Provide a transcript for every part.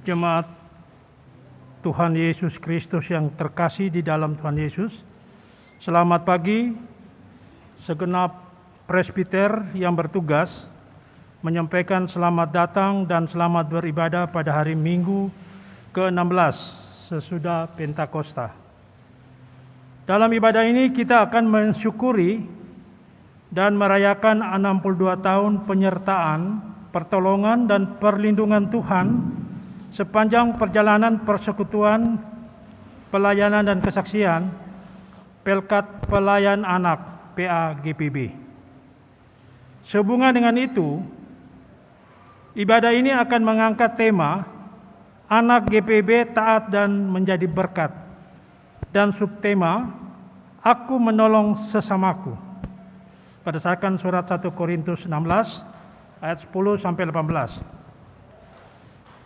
Jemaat Tuhan Yesus Kristus yang terkasih di dalam Tuhan Yesus, selamat pagi. Segenap presbiter yang bertugas menyampaikan selamat datang dan selamat beribadah pada hari Minggu ke-16 sesudah Pentakosta. Dalam ibadah ini kita akan mensyukuri dan merayakan 62 tahun penyertaan, pertolongan dan perlindungan Tuhan sepanjang perjalanan persekutuan, pelayanan dan kesaksian Pelkat Pelayan Anak PAGPB. Sehubungan dengan itu, ibadah ini akan mengangkat tema Anak GPB taat dan menjadi berkat, dan subtema Aku menolong sesamaku, berdasarkan surat 1 Korintus 16 ayat 10 sampai 18.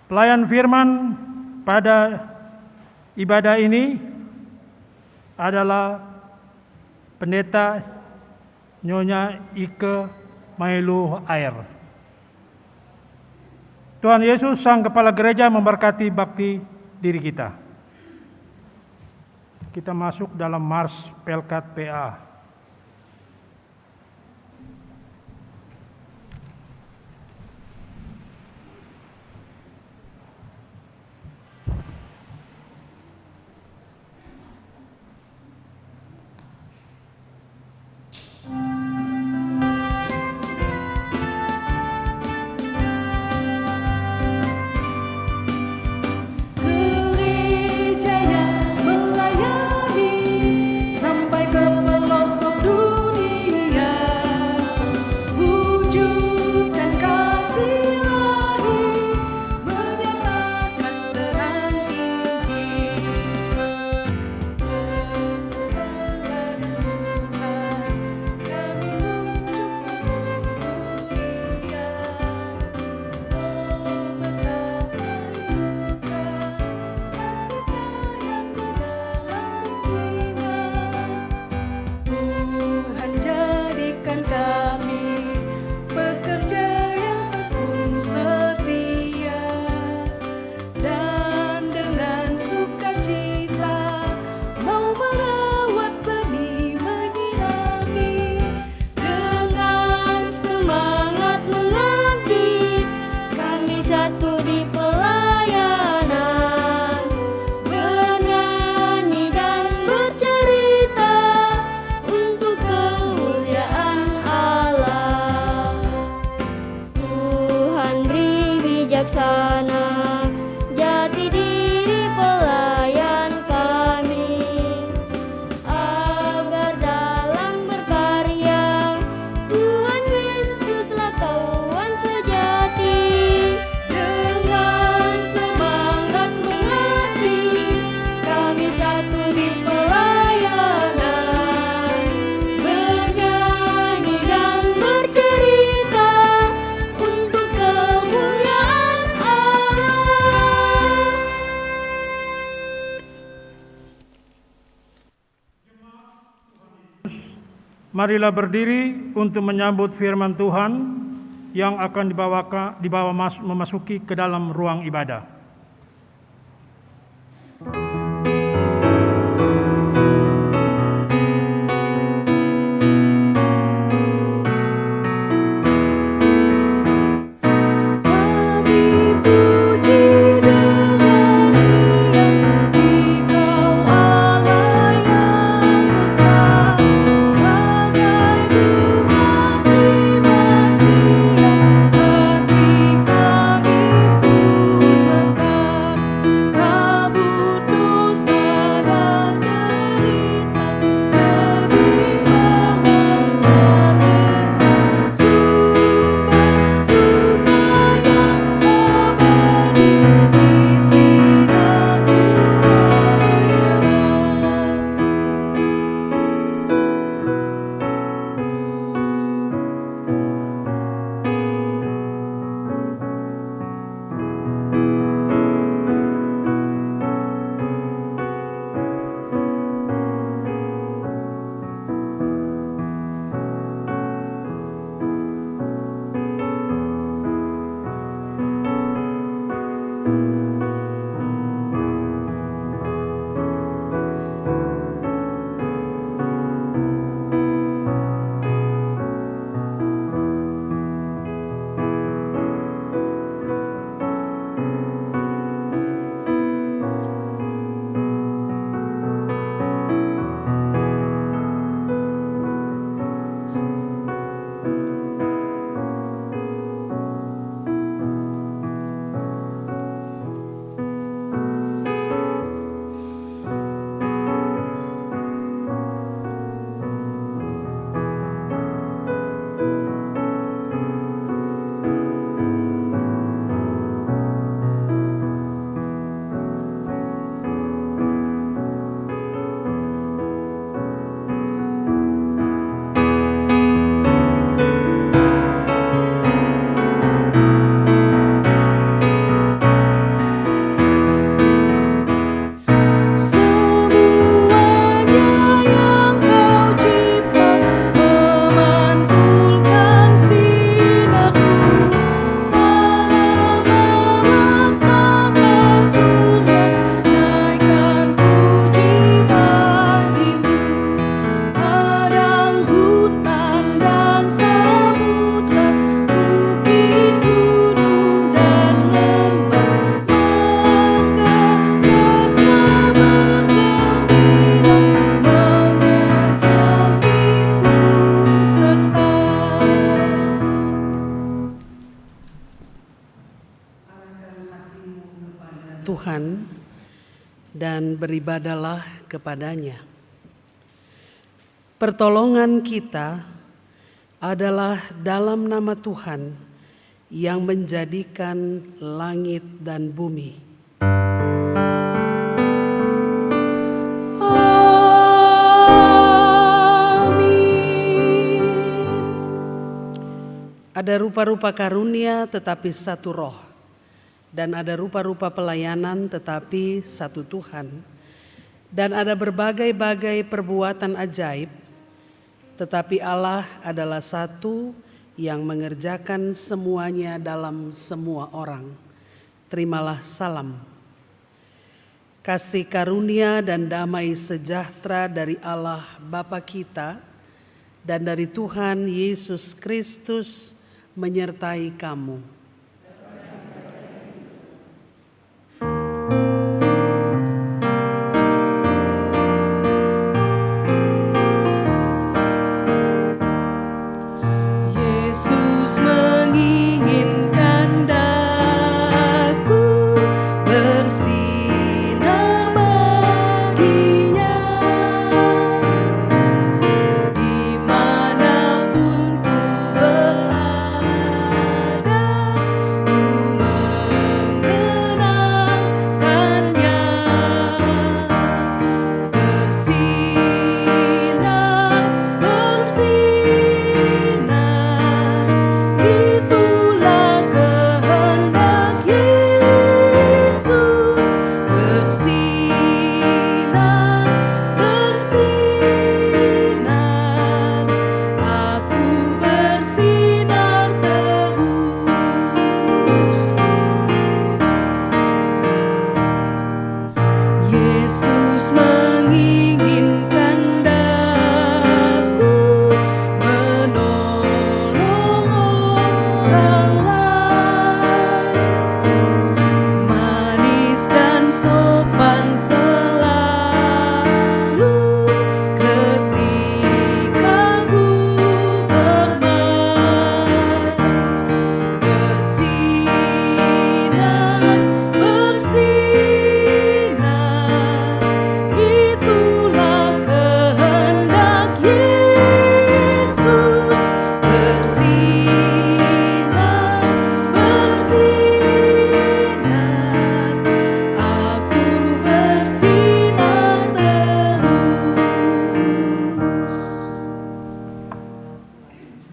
Pelayan firman pada ibadah ini adalah Pendeta Nyonya Ike Mailu Air. Tuhan Yesus Sang Kepala Gereja memberkati bakti diri kita. Kita masuk dalam Mars Pelkat PA. Marilah berdiri untuk menyambut firman Tuhan yang akan memasuki ke dalam ruang ibadah. Hati kami pun dan beribadalah kepadanya. Pertolongan kita adalah dalam nama Tuhan yang menjadikan langit dan bumi. Ada rupa-rupa karunia tetapi satu roh, dan ada rupa-rupa pelayanan tetapi satu Tuhan, dan ada berbagai-bagai perbuatan ajaib, tetapi Allah adalah satu yang mengerjakan semuanya dalam semua orang. Terimalah salam. Kasih karunia dan damai sejahtera dari Allah Bapa kita dan dari Tuhan Yesus Kristus menyertai kamu.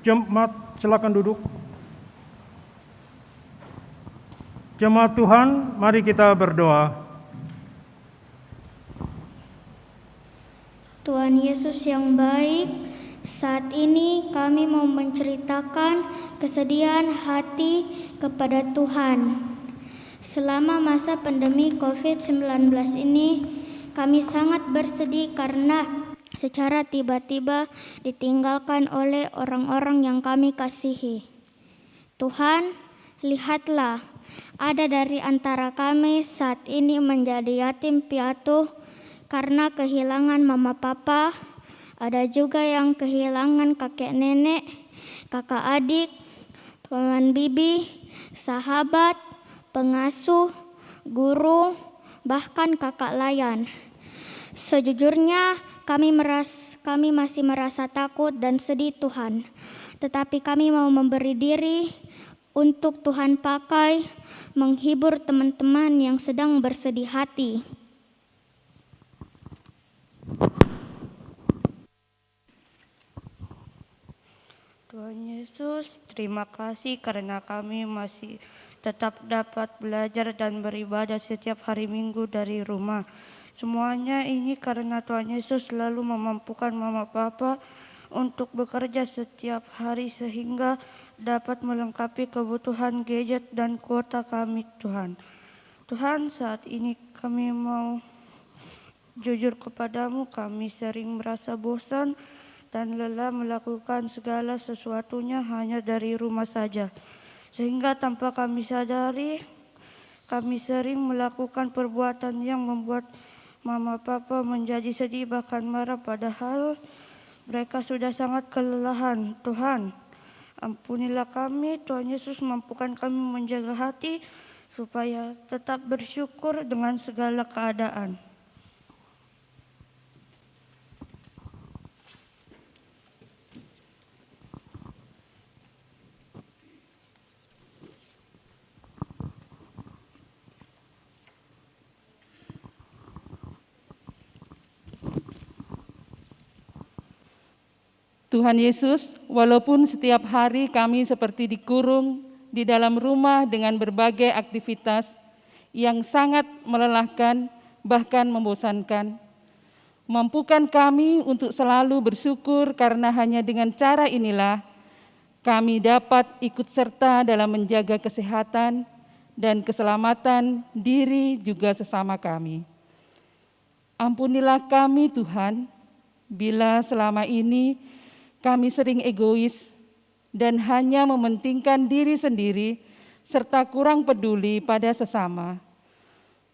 Jemaat, silakan duduk. Jemaat Tuhan, mari kita berdoa. Tuhan Yesus yang baik, saat ini kami mau menceritakan kesedihan hati kepada Tuhan. Selama masa pandemi COVID-19 ini, kami sangat bersedih karena secara tiba-tiba ditinggalkan oleh orang-orang yang kami kasihi. Tuhan, lihatlah, ada dari antara kami saat ini menjadi yatim piatu karena kehilangan mama papa. Ada juga yang kehilangan kakek nenek, kakak adik, paman bibi, sahabat, pengasuh, guru, bahkan kakak layan. Sejujurnya kami masih merasa takut dan sedih Tuhan. Tetapi kami mau memberi diri untuk Tuhan pakai menghibur teman-teman yang sedang bersedih hati. Tuhan Yesus, terima kasih karena kami masih tetap dapat belajar dan beribadah setiap hari Minggu dari rumah. Semuanya ini karena Tuhan Yesus selalu memampukan mama papa untuk bekerja setiap hari sehingga dapat melengkapi kebutuhan gadget dan kuota kami Tuhan. Tuhan, saat ini kami mau jujur kepadamu, kami sering merasa bosan dan lelah melakukan segala sesuatunya hanya dari rumah saja. Sehingga tanpa kami sadari, kami sering melakukan perbuatan yang membuat mama papa menjadi sedih bahkan marah, padahal mereka sudah sangat kelelahan. Tuhan, ampunilah kami. Tuhan Yesus, mampukan kami menjaga hati supaya tetap bersyukur dengan segala keadaan. Tuhan Yesus, walaupun setiap hari kami seperti dikurung di dalam rumah dengan berbagai aktivitas yang sangat melelahkan, bahkan membosankan, mampukan kami untuk selalu bersyukur karena hanya dengan cara inilah kami dapat ikut serta dalam menjaga kesehatan dan keselamatan diri juga sesama kami. Ampunilah kami Tuhan, bila selama ini kami sering egois dan hanya mementingkan diri sendiri serta kurang peduli pada sesama.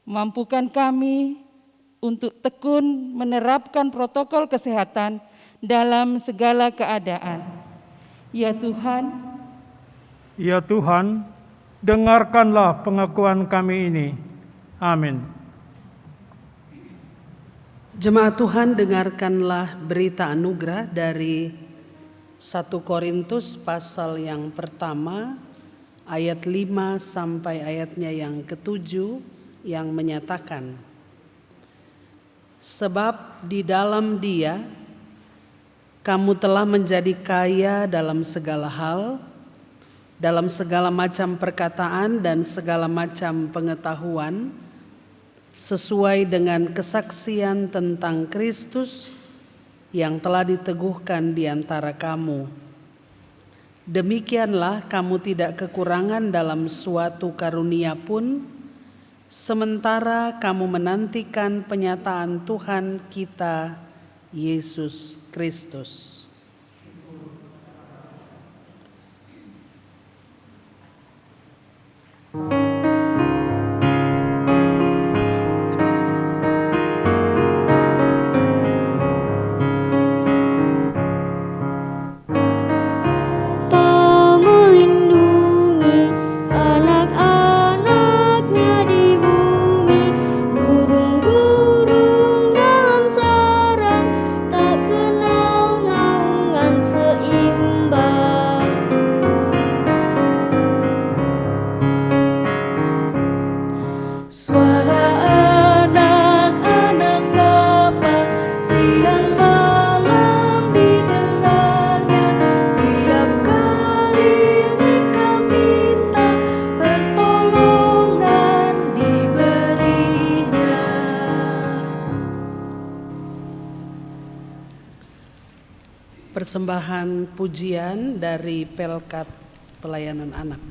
Mampukan kami untuk tekun menerapkan protokol kesehatan dalam segala keadaan. Ya Tuhan, dengarkanlah pengakuan kami ini. Amin. Jemaat Tuhan, dengarkanlah berita anugerah dari 1 Korintus pasal yang pertama ayat 5 sampai ayatnya yang ke-7 yang menyatakan, sebab di dalam Dia kamu telah menjadi kaya dalam segala hal, dalam segala macam perkataan dan segala macam pengetahuan, sesuai dengan kesaksian tentang Kristus yang telah diteguhkan di antara kamu. Demikianlah kamu tidak kekurangan dalam suatu karunia pun, sementara kamu menantikan penyataan Tuhan kita, Yesus Kristus. Persembahan pujian dari Pelkat Pelayanan Anak.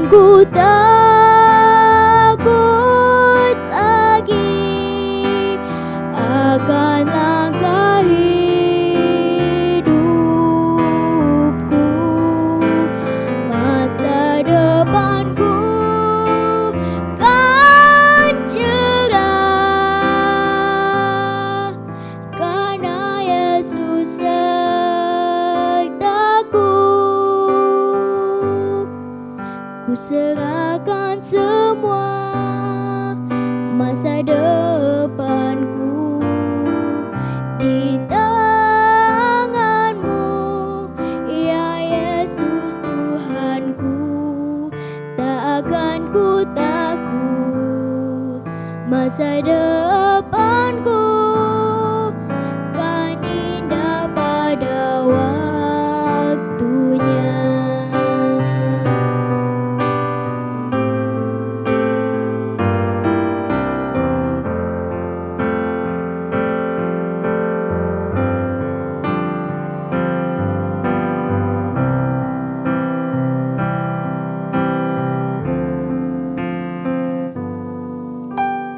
Ku takut lagi akan langkah hidupku. Masa depanku kan cerah karena Yesus sertaku. Ku serahkan semua masa depanku di tangan-Mu, ya Yesus Tuhanku. Tak akan ku takut, masa depanku kan indah pada waktunya.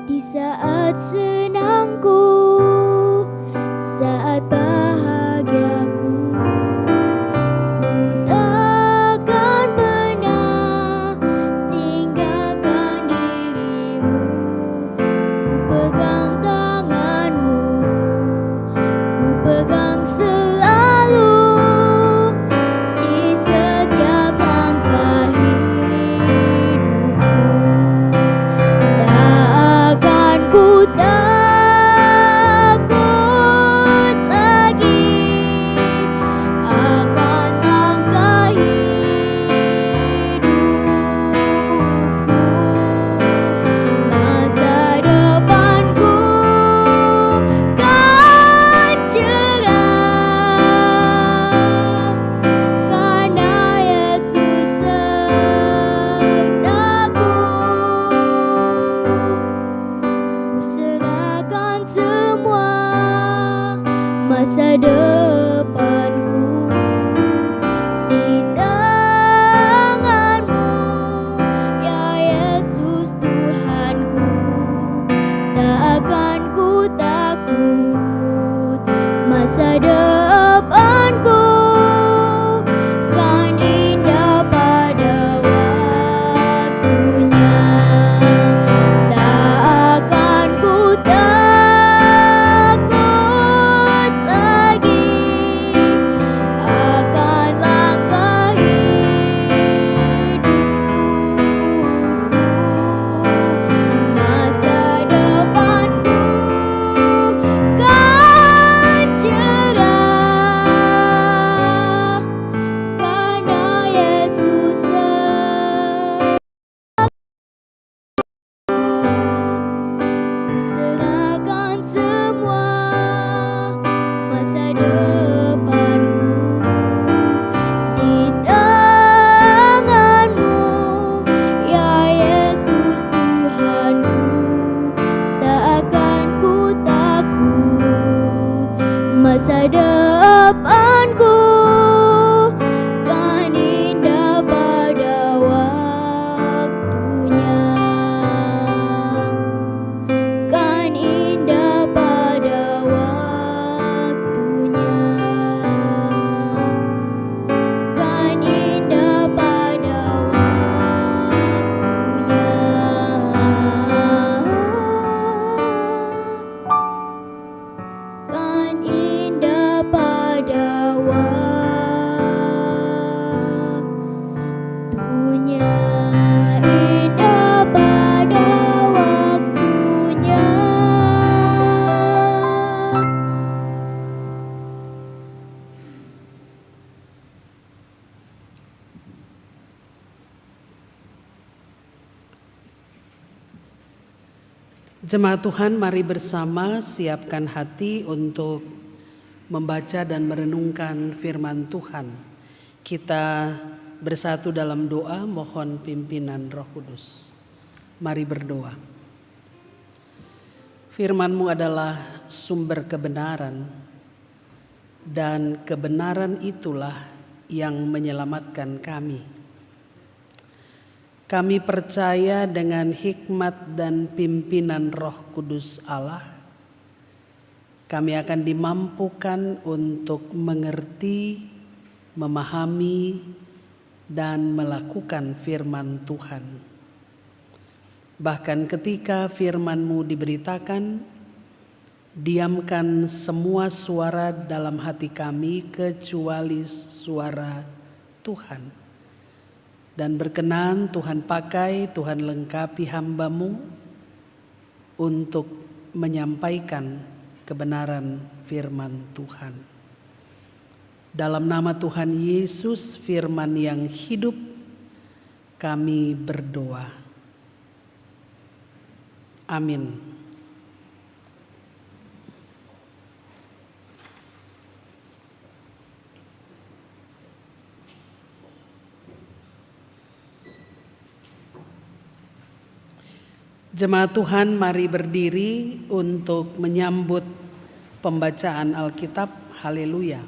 Di saat senangku, saat bahagiaku, ku takkan pernah tinggalkan dirimu. Ku pegang tanganmu, ku pegang selalu di setiap langkah hidupku. Takkan ku takut lagi akan langkah hidupku. Masa depanku kan cerah karena Yesus sertaku. Ku serahkan semua masa depanku di tangan-Mu, ya Yesus Tuhanku. Tak akan ku takut, masa depanku kan indah pada waktunya. Tak akan ku takut lagi akan langkah hidupku. Masa depanku kan cerah karena Yesus ku serahkan semua masa depanku di tangan-Mu, ya Yesus Tuhanku. Tak akan ku takut, masa depanku kan indah pada waktunya. Kan indah pada waktunya. Kan indah pada waktunya. Kan indah pada waktunya. Indah pada waktunya. Jemaat Tuhan, mari bersama siapkan hati untuk membaca dan merenungkan firman Tuhan. Kita bersatu dalam doa mohon pimpinan Roh Kudus. Mari berdoa. Firman-Mu adalah sumber kebenaran, dan kebenaran itulah yang menyelamatkan kami. Kami percaya dengan hikmat dan pimpinan Roh Kudus Allah, kami akan dimampukan untuk mengerti, memahami, dan melakukan firman Tuhan. Bahkan ketika firman-Mu diberitakan, diamkan semua suara dalam hati kami kecuali suara Tuhan. Dan berkenan Tuhan pakai, Tuhan lengkapi hamba-Mu untuk menyampaikan kebenaran firman Tuhan. Dalam nama Tuhan Yesus, firman yang hidup, kami berdoa. Amin. Jemaat Tuhan, mari berdiri untuk menyambut pembacaan Alkitab. Haleluya.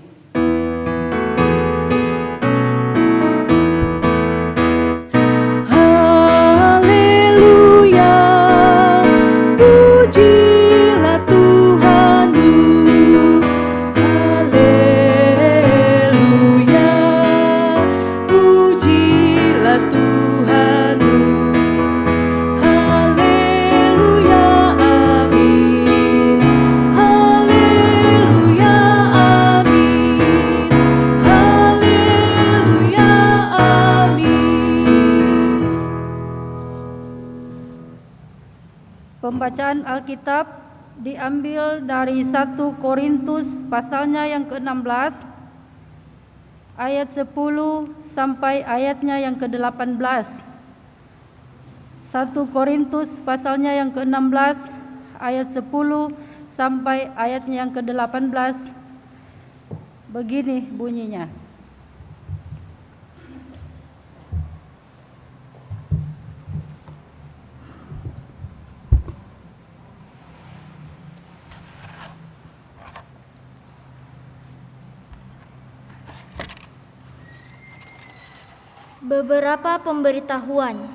Haleluya, pujilah Tuhan-Mu. Haleluya, pujilah Tuhan-Mu. Pembacaan Alkitab diambil dari 1 Korintus pasalnya yang ke-16 ayat 10 sampai ayatnya yang ke-18. 1 Korintus pasalnya yang ke-16 ayat 10 sampai ayatnya yang ke-18. Begini bunyinya. Beberapa pemberitahuan.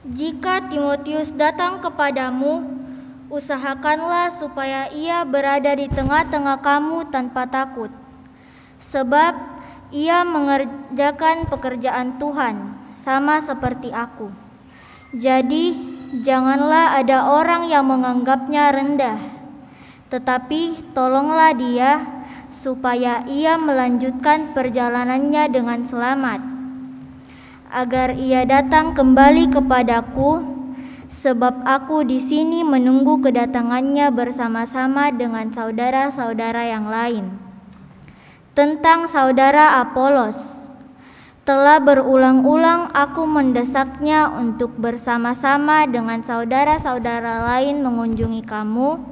Jika Timotius datang kepadamu, usahakanlah supaya ia berada di tengah-tengah kamu tanpa takut, sebab ia mengerjakan pekerjaan Tuhan sama seperti aku. Jadi, janganlah ada orang yang menganggapnya rendah, tetapi tolonglah dia supaya ia melanjutkan perjalanannya dengan selamat, agar ia datang kembali kepadaku, sebab aku di sini menunggu kedatangannya bersama-sama dengan saudara-saudara yang lain. Tentang saudara Apolos, telah berulang-ulang aku mendesaknya untuk bersama-sama dengan saudara-saudara lain mengunjungi kamu,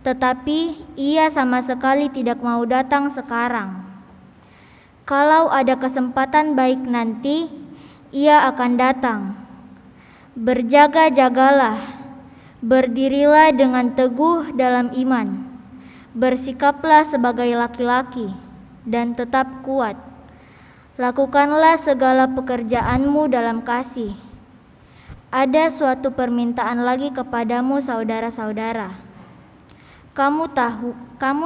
tetapi ia sama sekali tidak mau datang sekarang. Kalau ada kesempatan baik nanti, ia akan datang. Berjaga-jagalah, berdirilah dengan teguh dalam iman, bersikaplah sebagai laki-laki, dan tetap kuat. Lakukanlah segala pekerjaanmu dalam kasih. Ada suatu permintaan lagi kepadamu, saudara-saudara. Kamu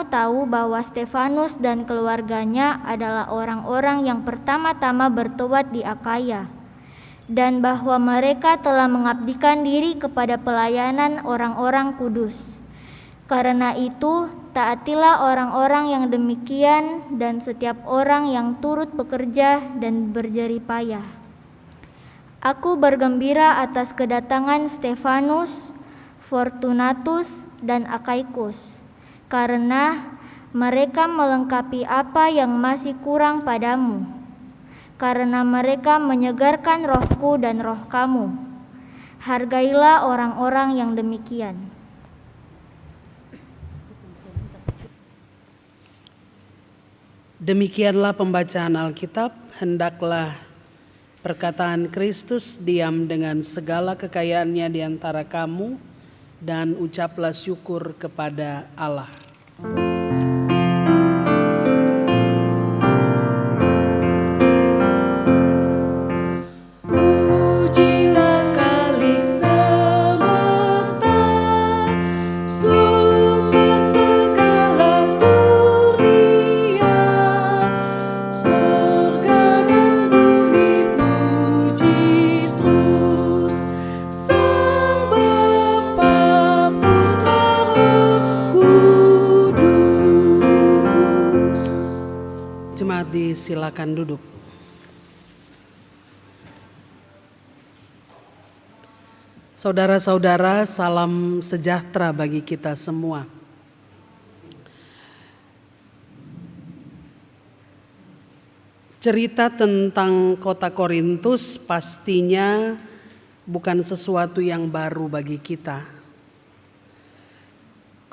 tahu bahwa Stefanus dan keluarganya adalah orang-orang yang pertama-tama bertobat di Akaya, dan bahwa mereka telah mengabdikan diri kepada pelayanan orang-orang kudus. Karena itu, taatilah orang-orang yang demikian dan setiap orang yang turut bekerja dan berjerih payah. Aku bergembira atas kedatangan Stefanus, Fortunatus, dan Akaikus, karena mereka melengkapi apa yang masih kurang padamu, karena mereka menyegarkan rohku dan roh kamu. Hargailah orang-orang yang demikian. Demikianlah pembacaan Alkitab. Hendaklah perkataan Kristus diam dengan segala kekayaannya di antara kamu, dan ucaplah syukur kepada Allah. silakan duduk. Saudara-saudara, salam sejahtera bagi kita semua. Cerita tentang kota Korintus pastinya bukan sesuatu yang baru bagi kita.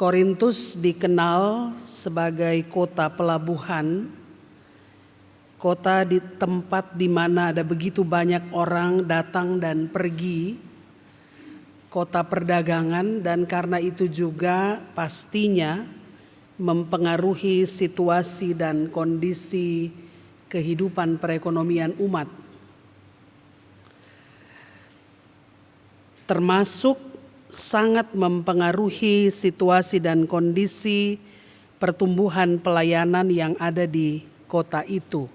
Korintus dikenal sebagai kota pelabuhan, kota di tempat di mana ada begitu banyak orang datang dan pergi, kota perdagangan, dan karena itu juga pastinya mempengaruhi situasi dan kondisi kehidupan perekonomian umat. Termasuk sangat mempengaruhi situasi dan kondisi pertumbuhan pelayanan yang ada di kota itu.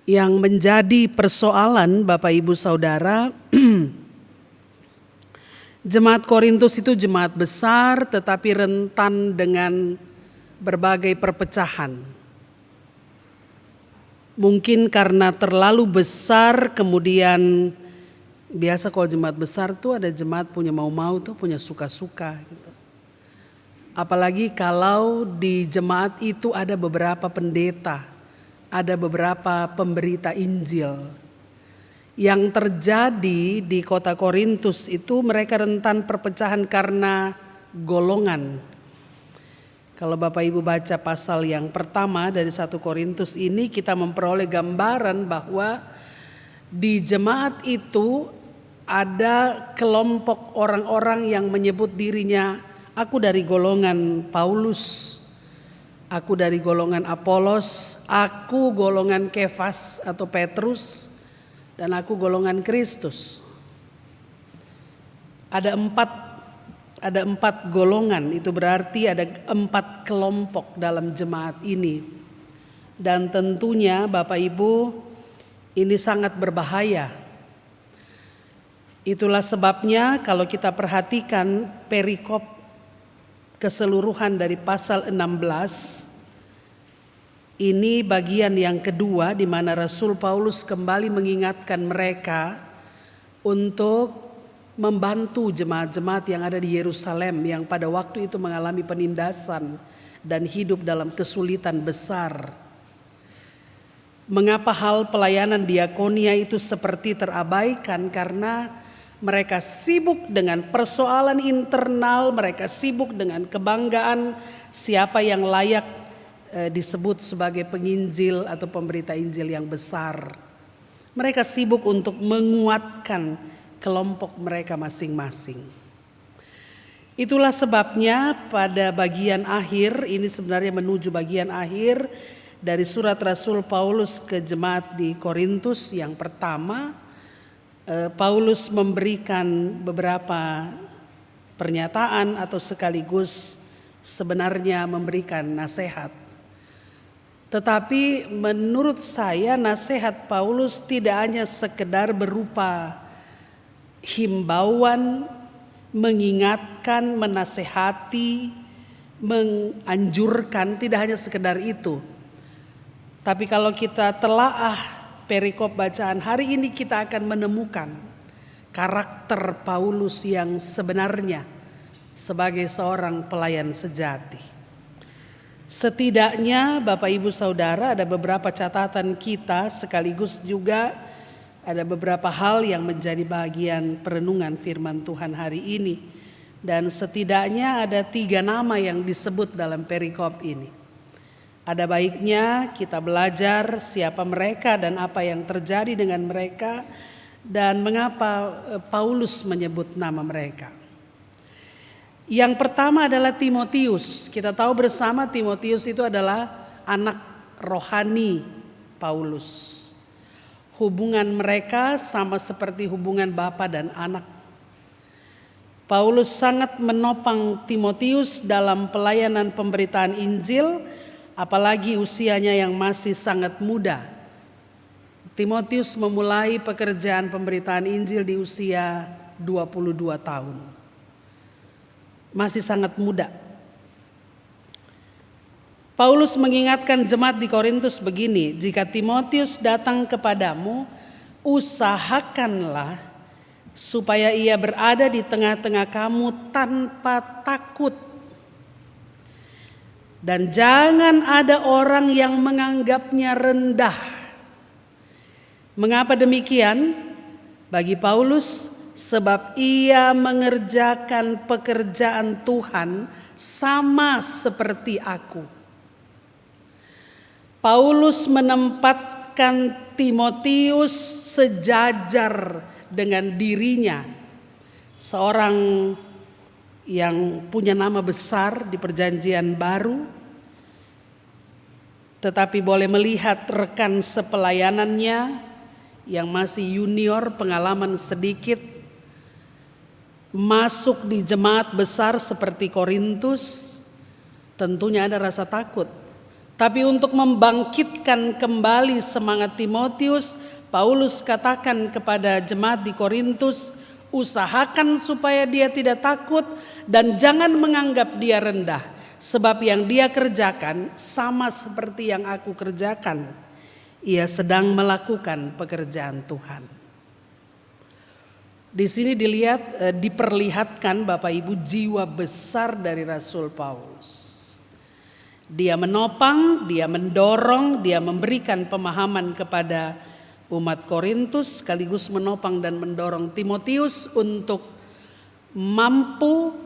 Yang menjadi persoalan Bapak Ibu Saudara, jemaat Korintus itu jemaat besar tetapi rentan dengan berbagai perpecahan. Mungkin karena terlalu besar, kemudian biasa kalau jemaat besar tuh ada jemaat punya mau-mau tuh, punya suka-suka gitu. Apalagi kalau di jemaat itu ada beberapa pendeta, ada beberapa pemberita Injil. Yang terjadi di kota Korintus itu mereka rentan perpecahan karena golongan. Kalau Bapak Ibu baca pasal yang pertama dari 1 Korintus ini, kita memperoleh gambaran bahwa di jemaat itu ada kelompok orang-orang yang menyebut dirinya, aku dari golongan Paulus, aku dari golongan Apolos, aku golongan Kefas atau Petrus, dan aku golongan Kristus. Ada empat golongan, itu berarti ada 4 kelompok dalam jemaat ini. Dan tentunya Bapak Ibu, ini sangat berbahaya. Itulah sebabnya kalau kita perhatikan perikop keseluruhan dari pasal 16, ini bagian yang kedua di mana Rasul Paulus kembali mengingatkan mereka untuk membantu jemaat-jemaat yang ada di Yerusalem yang pada waktu itu mengalami penindasan dan hidup dalam kesulitan besar. Mengapa hal pelayanan diakonia itu seperti terabaikan? Karena mereka sibuk dengan persoalan internal, mereka sibuk dengan kebanggaan siapa yang layak disebut sebagai penginjil atau pemberita Injil yang besar. Mereka sibuk untuk menguatkan kelompok mereka masing-masing. Itulah sebabnya pada bagian akhir, ini sebenarnya menuju bagian akhir dari surat Rasul Paulus ke jemaat di Korintus yang pertama, Paulus memberikan beberapa pernyataan atau sekaligus sebenarnya memberikan nasihat. Tetapi menurut saya nasihat Paulus tidak hanya sekedar berupa himbauan, mengingatkan, menasehati, menganjurkan, tidak hanya sekedar itu. Tapi kalau kita telaah perikop bacaan hari ini, kita akan menemukan karakter Paulus yang sebenarnya sebagai seorang pelayan sejati. Setidaknya Bapak Ibu Saudara, ada beberapa catatan kita sekaligus juga ada beberapa hal yang menjadi bagian perenungan firman Tuhan hari ini. Dan setidaknya ada 3 nama yang disebut dalam perikop ini. Ada baiknya kita belajar siapa mereka dan apa yang terjadi dengan mereka dan mengapa Paulus menyebut nama mereka. Yang pertama adalah Timotius. Kita tahu bersama Timotius itu adalah anak rohani Paulus. Hubungan mereka sama seperti hubungan bapa dan anak. Paulus sangat menopang Timotius dalam pelayanan pemberitaan Injil, apalagi usianya yang masih sangat muda. Timotius memulai pekerjaan pemberitaan Injil di usia 22 tahun. Masih sangat muda. Paulus mengingatkan jemaat di Korintus begini, jika Timotius datang kepadamu, usahakanlah supaya ia berada di tengah-tengah kamu tanpa takut. Dan jangan ada orang yang menganggapnya rendah. Mengapa demikian? Bagi Paulus, sebab ia mengerjakan pekerjaan Tuhan sama seperti aku. Paulus menempatkan Timotius sejajar dengan dirinya, seorang yang punya nama besar di Perjanjian Baru, tetapi boleh melihat rekan sepelayanannya yang masih junior, pengalaman sedikit, masuk di jemaat besar seperti Korintus, tentunya ada rasa takut. Tapi untuk membangkitkan kembali semangat Timotius, Paulus katakan kepada jemaat di Korintus, usahakan supaya dia tidak takut dan jangan menganggap dia rendah. Sebab yang dia kerjakan sama seperti yang aku kerjakan. Ia sedang melakukan pekerjaan Tuhan. Di sini diperlihatkan Bapak Ibu jiwa besar dari Rasul Paulus. Dia menopang, dia mendorong, dia memberikan pemahaman kepada umat Korintus, sekaligus menopang dan mendorong Timotius untuk mampu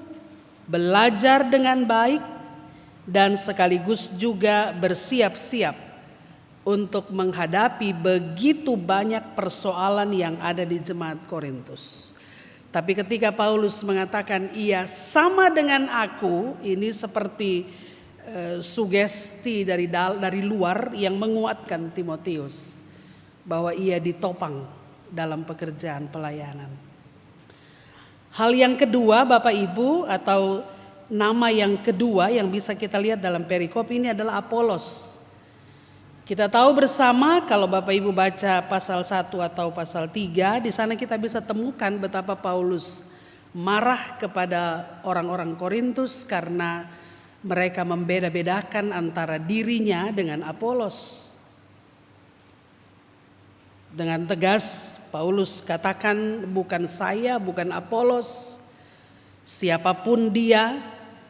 belajar dengan baik dan sekaligus juga bersiap-siap untuk menghadapi begitu banyak persoalan yang ada di jemaat Korintus. Tapi ketika Paulus mengatakan ia sama dengan aku, ini seperti sugesti dari luar yang menguatkan Timotius bahwa ia ditopang dalam pekerjaan pelayanan. Hal yang kedua Bapak Ibu, atau nama yang kedua yang bisa kita lihat dalam perikop ini adalah Apolos. Kita tahu bersama kalau Bapak Ibu baca pasal 1 atau pasal 3, di sana kita bisa temukan betapa Paulus marah kepada orang-orang Korintus karena mereka membeda-bedakan antara dirinya dengan Apolos. Dengan tegas Paulus katakan, bukan saya, bukan Apolos, siapapun dia,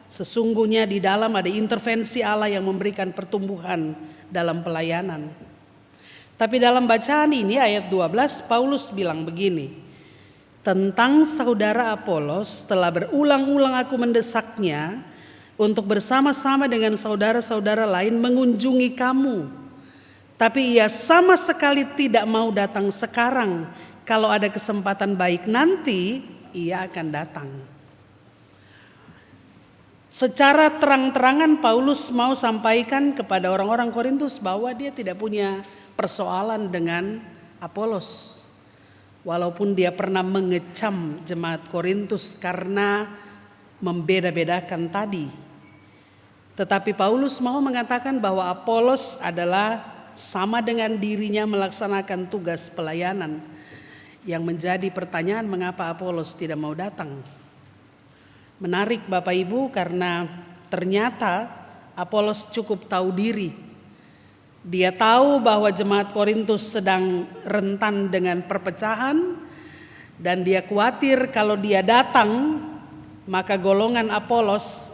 sesungguhnya di dalam ada intervensi Allah yang memberikan pertumbuhan dalam pelayanan. Tapi dalam bacaan ini ayat 12 Paulus bilang begini, tentang saudara Apolos telah berulang-ulang aku mendesaknya untuk bersama-sama dengan saudara-saudara lain mengunjungi kamu. Tapi ia sama sekali tidak mau datang sekarang. Kalau ada kesempatan baik nanti, ia akan datang. Secara terang-terangan Paulus mau sampaikan kepada orang-orang Korintus bahwa dia tidak punya persoalan dengan Apolos. Walaupun dia pernah mengecam jemaat Korintus karena membeda-bedakan tadi. Tetapi Paulus mau mengatakan bahwa Apolos adalah sama dengan dirinya melaksanakan tugas pelayanan. Yang menjadi pertanyaan, mengapa Apolos tidak mau datang? Menarik Bapak Ibu, karena ternyata Apolos cukup tahu diri. Dia tahu bahwa jemaat Korintus sedang rentan dengan perpecahan, dan dia khawatir kalau dia datang maka golongan Apolos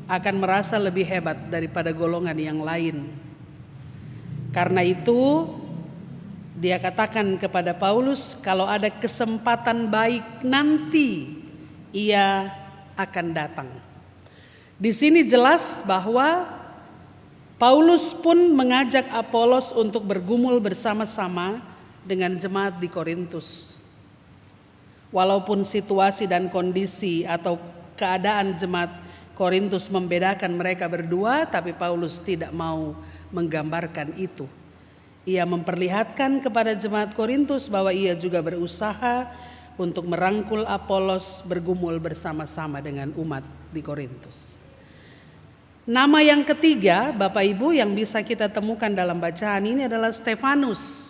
akan merasa lebih hebat daripada golongan yang lain. Karena itu dia katakan kepada Paulus, kalau ada kesempatan baik nanti ia akan datang. Di sini jelas bahwa Paulus pun mengajak Apolos untuk bergumul bersama-sama dengan jemaat di Korintus. Walaupun situasi dan kondisi atau keadaan jemaat Korintus membedakan mereka berdua, tapi Paulus tidak mau menggambarkan itu. Ia memperlihatkan kepada jemaat Korintus bahwa ia juga berusaha untuk merangkul Apolos bergumul bersama-sama dengan umat di Korintus. Nama yang ketiga Bapak Ibu yang bisa kita temukan dalam bacaan ini adalah Stefanus.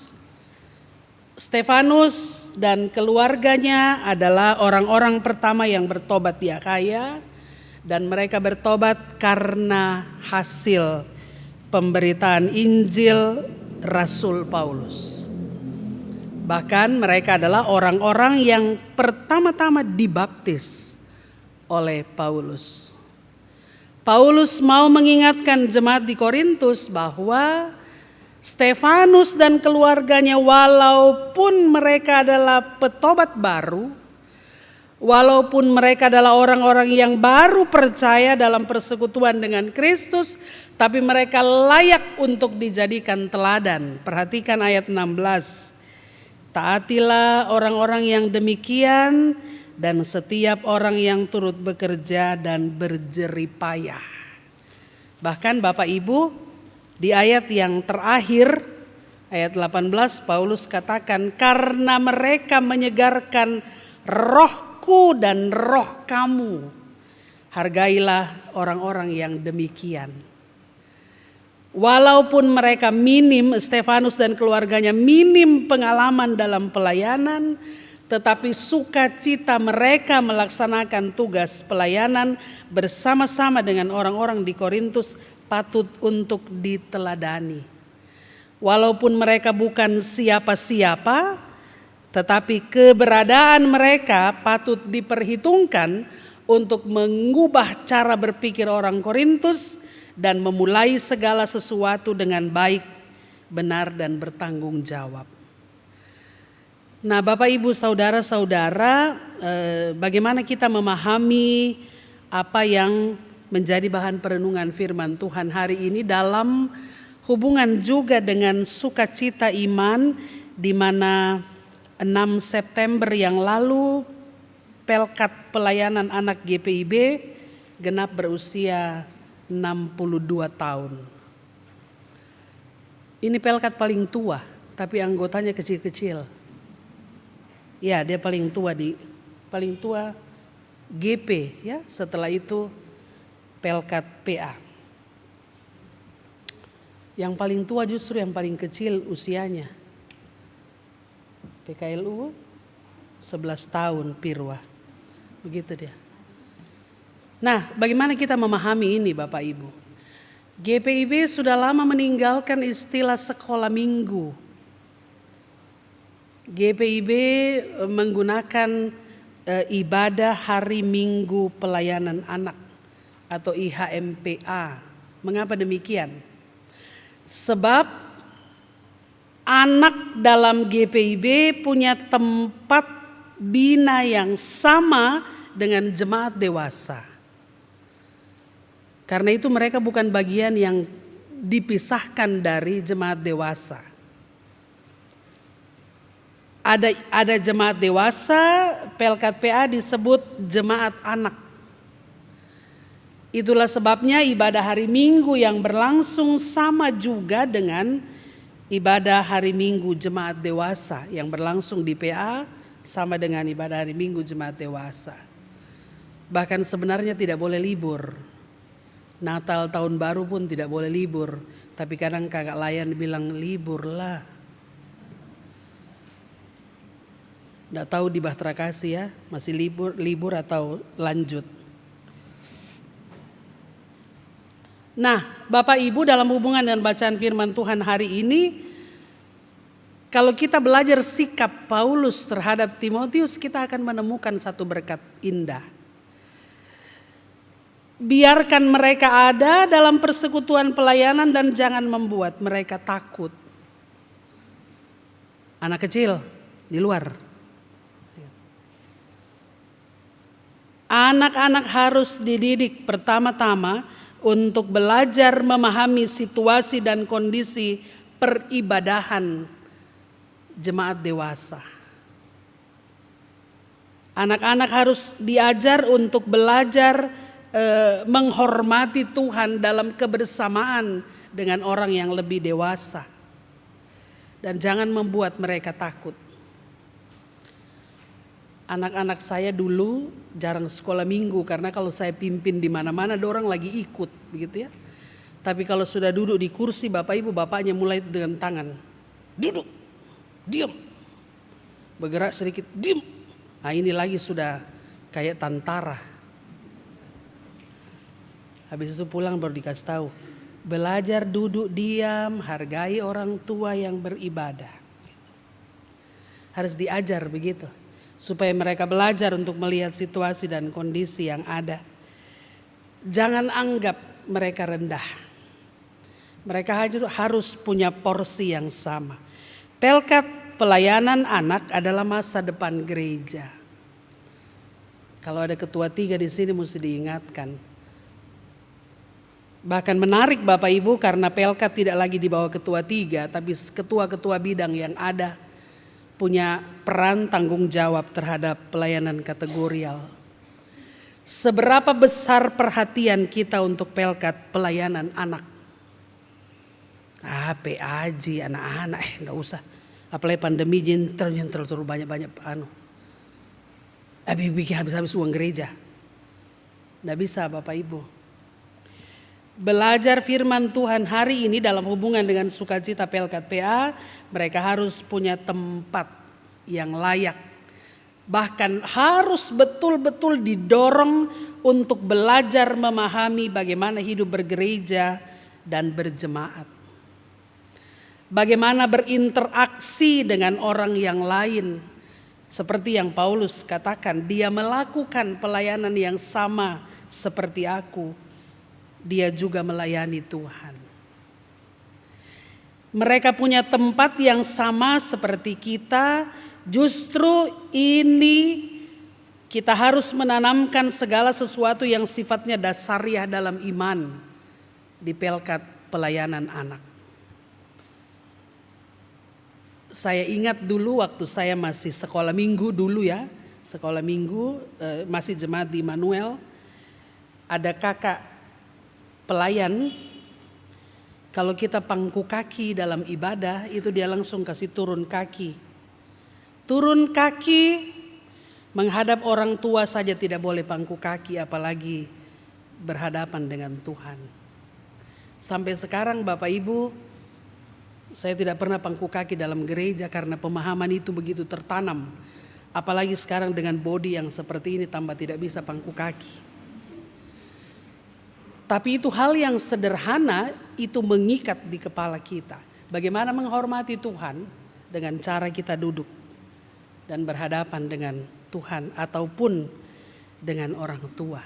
Stefanus dan keluarganya adalah orang-orang pertama yang bertobat di Akhaya. Dan mereka bertobat karena hasil pemberitaan Injil Rasul Paulus. Bahkan mereka adalah orang-orang yang pertama-tama dibaptis oleh Paulus. Paulus mau mengingatkan jemaat di Korintus bahwa Stefanus dan keluarganya, walaupun mereka adalah petobat baru, walaupun mereka adalah orang-orang yang baru percaya dalam persekutuan dengan Kristus, tapi mereka layak untuk dijadikan teladan. Perhatikan ayat 16. Taatilah orang-orang yang demikian dan setiap orang yang turut bekerja dan berjeripayah. Bahkan Bapak Ibu, di ayat yang terakhir, ayat 18, Paulus katakan, karena mereka menyegarkan rohku dan roh kamu, hargailah orang-orang yang demikian. Walaupun mereka minim, Stefanus dan keluarganya minim pengalaman dalam pelayanan, tetapi sukacita mereka melaksanakan tugas pelayanan bersama-sama dengan orang-orang di Korintus patut untuk diteladani. Walaupun mereka bukan siapa-siapa, tetapi keberadaan mereka patut diperhitungkan untuk mengubah cara berpikir orang Korintus dan memulai segala sesuatu dengan baik, benar, dan bertanggung jawab. Nah, Bapak, Ibu, saudara-saudara, bagaimana kita memahami apa yang menjadi bahan perenungan firman Tuhan hari ini dalam hubungan juga dengan sukacita iman, di mana 6 September yang lalu Pelkat Pelayanan Anak GPIB genap berusia 62 tahun. Ini Pelkat paling tua, tapi anggotanya kecil-kecil. Ya, dia paling tua GP ya, setelah itu Pelkat PA. Yang paling tua justru yang paling kecil usianya. PKLU 11 tahun Pirwa. Begitu dia. Nah, bagaimana kita memahami ini Bapak Ibu? GPIB sudah lama meninggalkan istilah sekolah minggu. GPIB menggunakan ibadah hari Minggu Pelayanan Anak atau IHMPA. Mengapa demikian? Sebab anak dalam GPIB punya tempat bina yang sama dengan jemaat dewasa. Karena itu mereka bukan bagian yang dipisahkan dari jemaat dewasa. Ada jemaat dewasa, Pelkat PA disebut jemaat anak. Itulah sebabnya ibadah hari Minggu yang berlangsung sama juga dengan ibadah hari Minggu jemaat dewasa yang berlangsung di PA, sama dengan ibadah hari Minggu jemaat dewasa. Bahkan sebenarnya tidak boleh libur. Natal tahun baru pun tidak boleh libur. Tapi kadang kakak layan bilang libur lah. Tidak tahu di Bahtera Kasih ya, masih libur atau lanjut. Nah, Bapak Ibu, dalam hubungan dengan bacaan firman Tuhan hari ini, kalau kita belajar sikap Paulus terhadap Timotius, kita akan menemukan satu berkat indah. Biarkan mereka ada dalam persekutuan pelayanan dan jangan membuat mereka takut. Anak kecil di luar. Anak-anak harus dididik pertama-tama untuk belajar memahami situasi dan kondisi peribadahan jemaat dewasa. Anak-anak harus diajar untuk belajar menghormati Tuhan dalam kebersamaan dengan orang yang lebih dewasa. Dan jangan membuat mereka takut. Anak-anak saya dulu jarang sekolah minggu karena kalau saya pimpin di mana-mana dorang lagi ikut begitu ya. Tapi kalau sudah duduk di kursi Bapak Ibu, bapaknya mulai dengan tangan. Duduk, diam. Bergerak sedikit, diam. Nah ini lagi sudah kayak tentara. Habis itu pulang baru dikasih tahu, Belajar duduk diam, hargai orang tua yang beribadah. Harus diajar begitu, supaya mereka belajar untuk melihat situasi dan kondisi yang ada. Jangan anggap mereka rendah. Mereka harus punya porsi yang sama. Pelkat pelayanan anak adalah masa depan gereja. Kalau ada ketua 3 di sini mesti diingatkan. Bahkan menarik Bapak Ibu, karena Pelkat tidak lagi di bawah ketua 3, tapi ketua-ketua bidang yang ada punya peran tanggung jawab terhadap pelayanan kategorial. Seberapa besar perhatian kita untuk Pelkat pelayanan anak? PAJ anak-anak enggak usah. Apalagi pandemi terlalu banyak-banyak bikin habis-habis uang gereja. Enggak bisa Bapak Ibu. Belajar firman Tuhan hari ini dalam hubungan dengan sukacita Pelkat PA, mereka harus punya tempat yang layak. Bahkan harus betul-betul didorong untuk belajar memahami bagaimana hidup bergereja dan berjemaat. Bagaimana berinteraksi dengan orang yang lain. Seperti yang Paulus katakan, dia melakukan pelayanan yang sama seperti aku. Dia juga melayani Tuhan. Mereka punya tempat yang sama seperti kita. Justru ini kita harus menanamkan segala sesuatu yang sifatnya dasariah dalam iman di Pelkat pelayanan anak. Saya ingat dulu waktu saya masih sekolah minggu dulu ya. Sekolah minggu masih jemaat di Immanuel. Ada kakak pelayan, kalau kita pangku kaki dalam ibadah itu dia langsung kasih turun kaki. Turun kaki menghadap orang tua saja tidak boleh pangku kaki, apalagi berhadapan dengan Tuhan. Sampai sekarang Bapak Ibu, saya tidak pernah pangku kaki dalam gereja karena pemahaman itu begitu tertanam. Apalagi sekarang dengan body yang seperti ini tambah tidak bisa pangku kaki. Tapi itu hal yang sederhana, itu mengikat di kepala kita. Bagaimana menghormati Tuhan dengan cara kita duduk dan berhadapan dengan Tuhan ataupun dengan orang tua.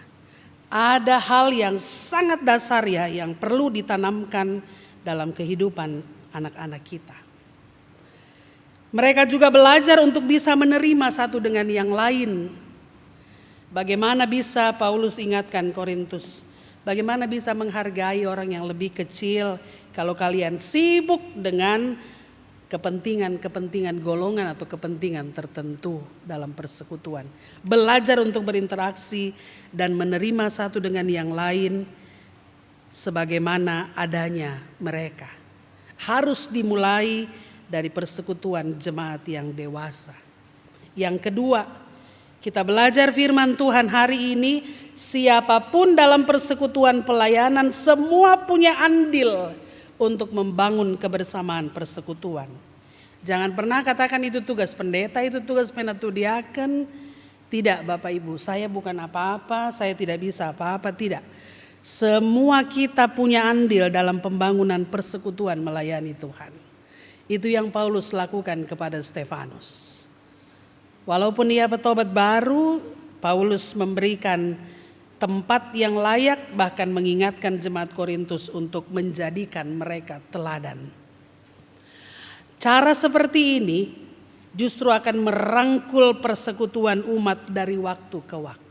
Ada hal yang sangat dasar ya yang perlu ditanamkan dalam kehidupan anak-anak kita. Mereka juga belajar untuk bisa menerima satu dengan yang lain. Bagaimana bisa Paulus ingatkan Korintus, bagaimana bisa menghargai orang yang lebih kecil kalau kalian sibuk dengan kepentingan golongan atau kepentingan tertentu dalam persekutuan. Belajar untuk berinteraksi dan menerima satu dengan yang lain sebagaimana adanya mereka. Harus dimulai dari persekutuan jemaat yang dewasa. Yang kedua, kita belajar firman Tuhan hari ini, siapapun dalam persekutuan pelayanan semua punya andil untuk membangun kebersamaan persekutuan. Jangan pernah katakan itu tugas pendeta, itu tugas penatu diaken. Tidak Bapak Ibu, saya bukan apa-apa, saya tidak bisa apa-apa, tidak. Semua kita punya andil dalam pembangunan persekutuan melayani Tuhan. Itu yang Paulus lakukan kepada Stefanus. Walaupun ia bertobat baru, Paulus memberikan tempat yang layak, bahkan mengingatkan jemaat Korintus untuk menjadikan mereka teladan. Cara seperti ini justru akan merangkul persekutuan umat dari waktu ke waktu.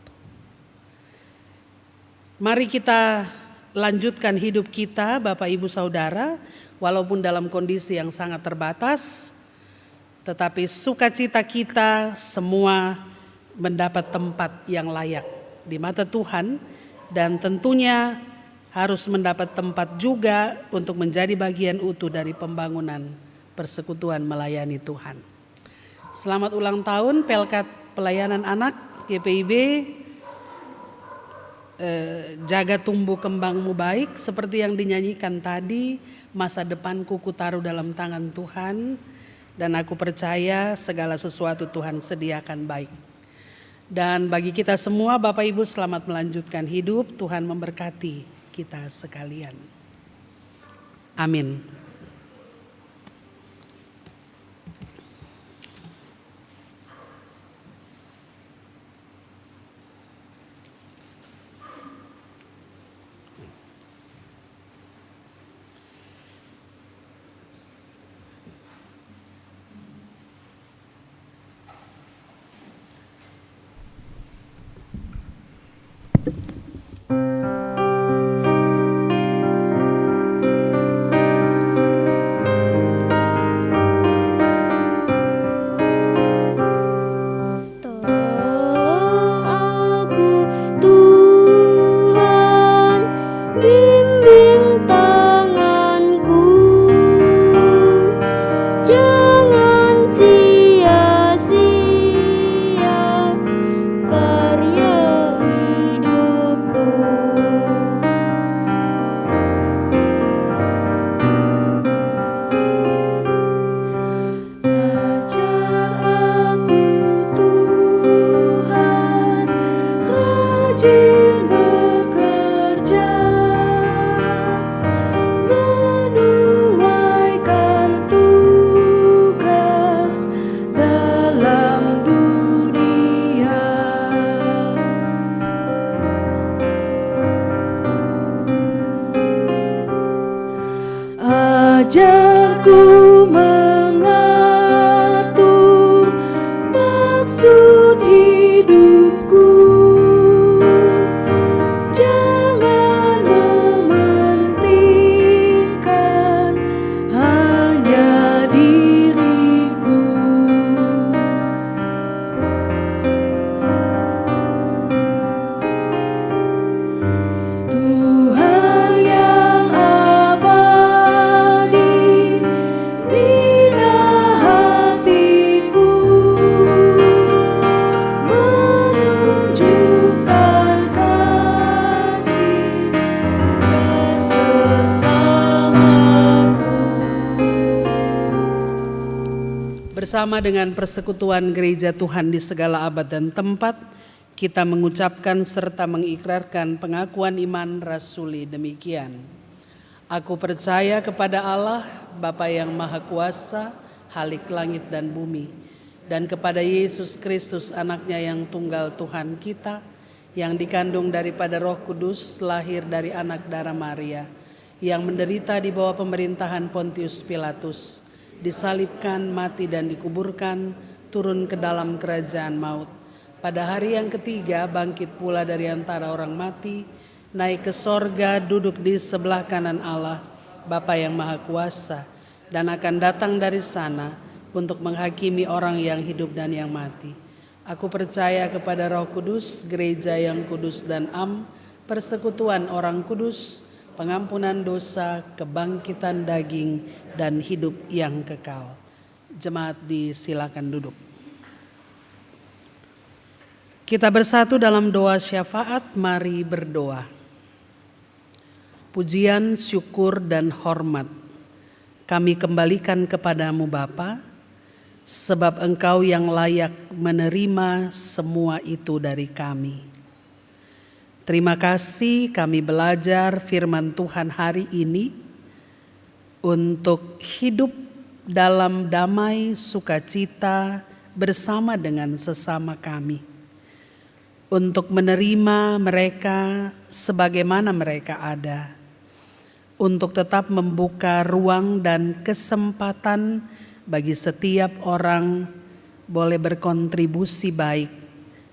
Mari kita lanjutkan hidup kita Bapak Ibu Saudara, walaupun dalam kondisi yang sangat terbatas, tetapi sukacita kita semua mendapat tempat yang layak di mata Tuhan, dan tentunya harus mendapat tempat juga untuk menjadi bagian utuh dari pembangunan persekutuan melayani Tuhan. Selamat ulang tahun Pelkat Pelayanan Anak GPIB. Jaga tumbuh kembangmu baik seperti yang dinyanyikan tadi, masa depanku kutaruh dalam tangan Tuhan, dan aku percaya segala sesuatu Tuhan sediakan baik. Dan bagi kita semua Bapak Ibu, selamat melanjutkan hidup, Tuhan memberkati kita sekalian. Amin. Tolong aku Tuhan, bimbing tanganku, jangan sia-sia karya hidupku. Ajar aku Tuhan, rajin bekerja, menunaikan tugas dalam dunia. Ajarku mengatur maksud hidupku, jangan mementingkan hanya diriku. Tuhan yang abadi, bina hatiku, menunjukkan kasih ke sesamaku. Bersama dengan persekutuan gereja Tuhan di segala abad dan tempat, kita mengucapkan serta mengikrarkan pengakuan iman rasuli demikian. Aku percaya kepada Allah, Bapa yang Maha Kuasa, Halik langit dan bumi, dan kepada Yesus Kristus anaknya yang tunggal Tuhan kita, yang dikandung daripada Roh Kudus, lahir dari anak darah Maria, yang menderita di bawah pemerintahan Pontius Pilatus, disalibkan, mati dan dikuburkan, turun ke dalam kerajaan maut. Pada hari yang ketiga bangkit pula dari antara orang mati, naik ke sorga, duduk di sebelah kanan Allah, Bapa yang Maha Kuasa, dan akan datang dari sana untuk menghakimi orang yang hidup dan yang mati. Aku percaya kepada Roh Kudus, gereja yang kudus dan am, persekutuan orang kudus, pengampunan dosa, kebangkitan daging, dan hidup yang kekal. Jemaat disilakan duduk. Kita bersatu dalam doa syafaat, mari berdoa. Pujian, syukur, dan hormat kami kembalikan kepadamu Bapa, sebab Engkau yang layak menerima semua itu dari kami. Terima kasih kami belajar firman Tuhan hari ini untuk hidup dalam damai sukacita bersama dengan sesama kami. Untuk menerima mereka sebagaimana mereka ada, untuk tetap membuka ruang dan kesempatan bagi setiap orang boleh berkontribusi baik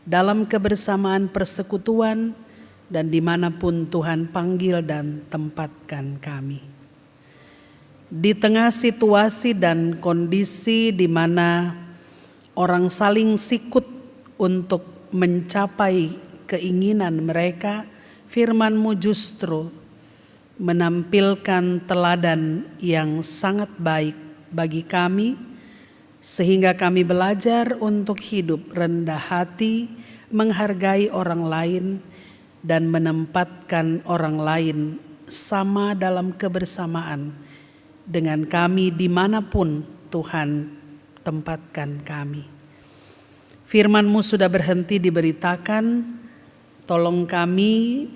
dalam kebersamaan persekutuan dan dimanapun Tuhan panggil dan tempatkan kami. Di tengah situasi dan kondisi di mana orang saling sikut untuk mencapai keinginan mereka, firman-Mu justru menampilkan teladan yang sangat baik bagi kami, sehingga kami belajar untuk hidup rendah hati, menghargai orang lain, dan menempatkan orang lain sama dalam kebersamaan dengan kami dimanapun Tuhan tempatkan kami. Firman-Mu sudah berhenti diberitakan, tolong kami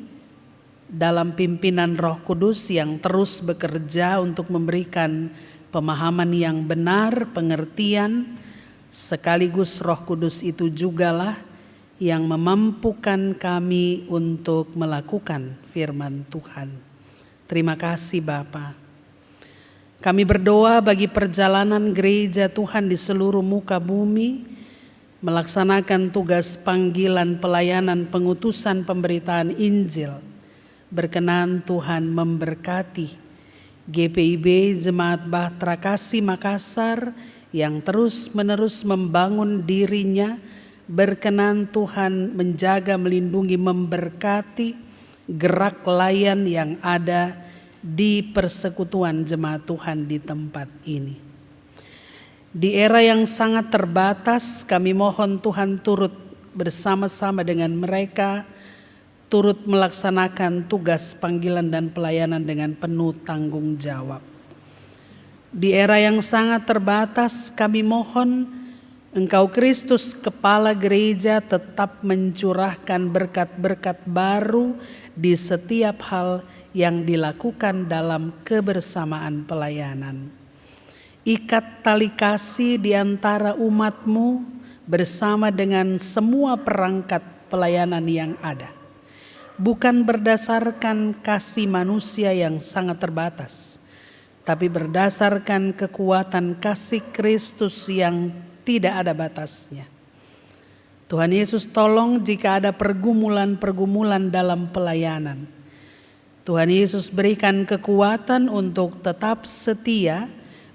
dalam pimpinan Roh Kudus yang terus bekerja untuk memberikan pemahaman yang benar, pengertian, sekaligus Roh Kudus itu jugalah yang memampukan kami untuk melakukan firman Tuhan. Terima kasih Bapa. Kami berdoa bagi perjalanan gereja Tuhan di seluruh muka bumi, melaksanakan tugas panggilan pelayanan pengutusan pemberitaan Injil. Berkenan Tuhan memberkati GPIB Jemaat Bahtera Kasih Makassar yang terus-menerus membangun dirinya. Berkenan Tuhan menjaga, melindungi, memberkati gerak layan yang ada di persekutuan jemaat Tuhan di tempat ini. Di era yang sangat terbatas, kami mohon Tuhan turut bersama-sama dengan mereka, turut melaksanakan tugas panggilan dan pelayanan dengan penuh tanggung jawab. Di era yang sangat terbatas, kami mohon Engkau Kristus Kepala Gereja tetap mencurahkan berkat-berkat baru di setiap hal yang dilakukan dalam kebersamaan pelayanan. Ikat tali kasih di antara umat-Mu bersama dengan semua perangkat pelayanan yang ada. Bukan berdasarkan kasih manusia yang sangat terbatas, tapi berdasarkan kekuatan kasih Kristus yang tidak ada batasnya. Tuhan Yesus, tolong jika ada pergumulan-pergumulan dalam pelayanan. Tuhan Yesus berikan kekuatan untuk tetap setia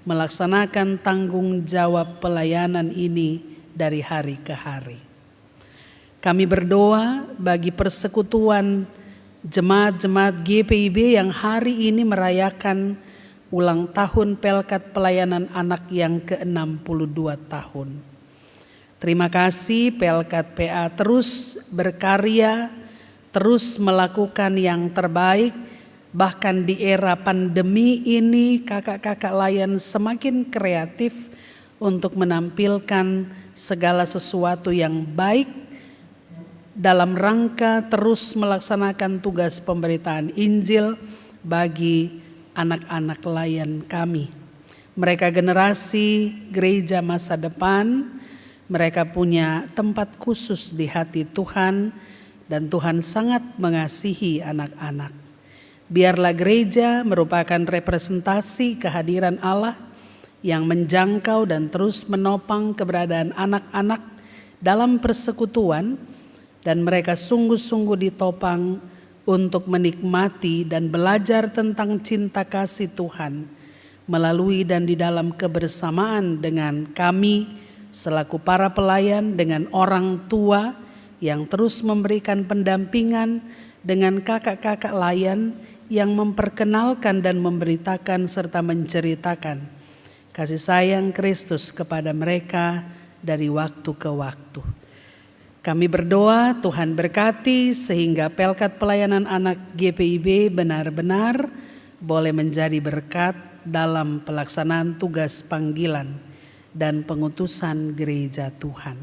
melaksanakan tanggung jawab pelayanan ini dari hari ke hari. Kami berdoa bagi persekutuan jemaat-jemaat GPIB yang hari ini merayakan ulang tahun Pelkat Pelayanan Anak yang ke-62 tahun. Terima kasih Pelkat PA terus berkarya, terus melakukan yang terbaik. Bahkan di era pandemi ini kakak-kakak layan semakin kreatif untuk menampilkan segala sesuatu yang baik dalam rangka terus melaksanakan tugas pemberitaan Injil bagi anak-anak layan kami. Mereka generasi gereja masa depan, mereka punya tempat khusus di hati Tuhan dan Tuhan sangat mengasihi anak-anak. Biarlah gereja merupakan representasi kehadiran Allah yang menjangkau dan terus menopang keberadaan anak-anak dalam persekutuan dan mereka sungguh-sungguh ditopang untuk menikmati dan belajar tentang cinta kasih Tuhan melalui dan di dalam kebersamaan dengan kami selaku para pelayan, dengan orang tua yang terus memberikan pendampingan, dengan kakak-kakak layan yang memperkenalkan dan memberitakan serta menceritakan kasih sayang Kristus kepada mereka dari waktu ke waktu. Kami berdoa Tuhan berkati sehingga Pelkat Pelayanan Anak GPIB benar-benar boleh menjadi berkat dalam pelaksanaan tugas panggilan dan pengutusan gereja Tuhan.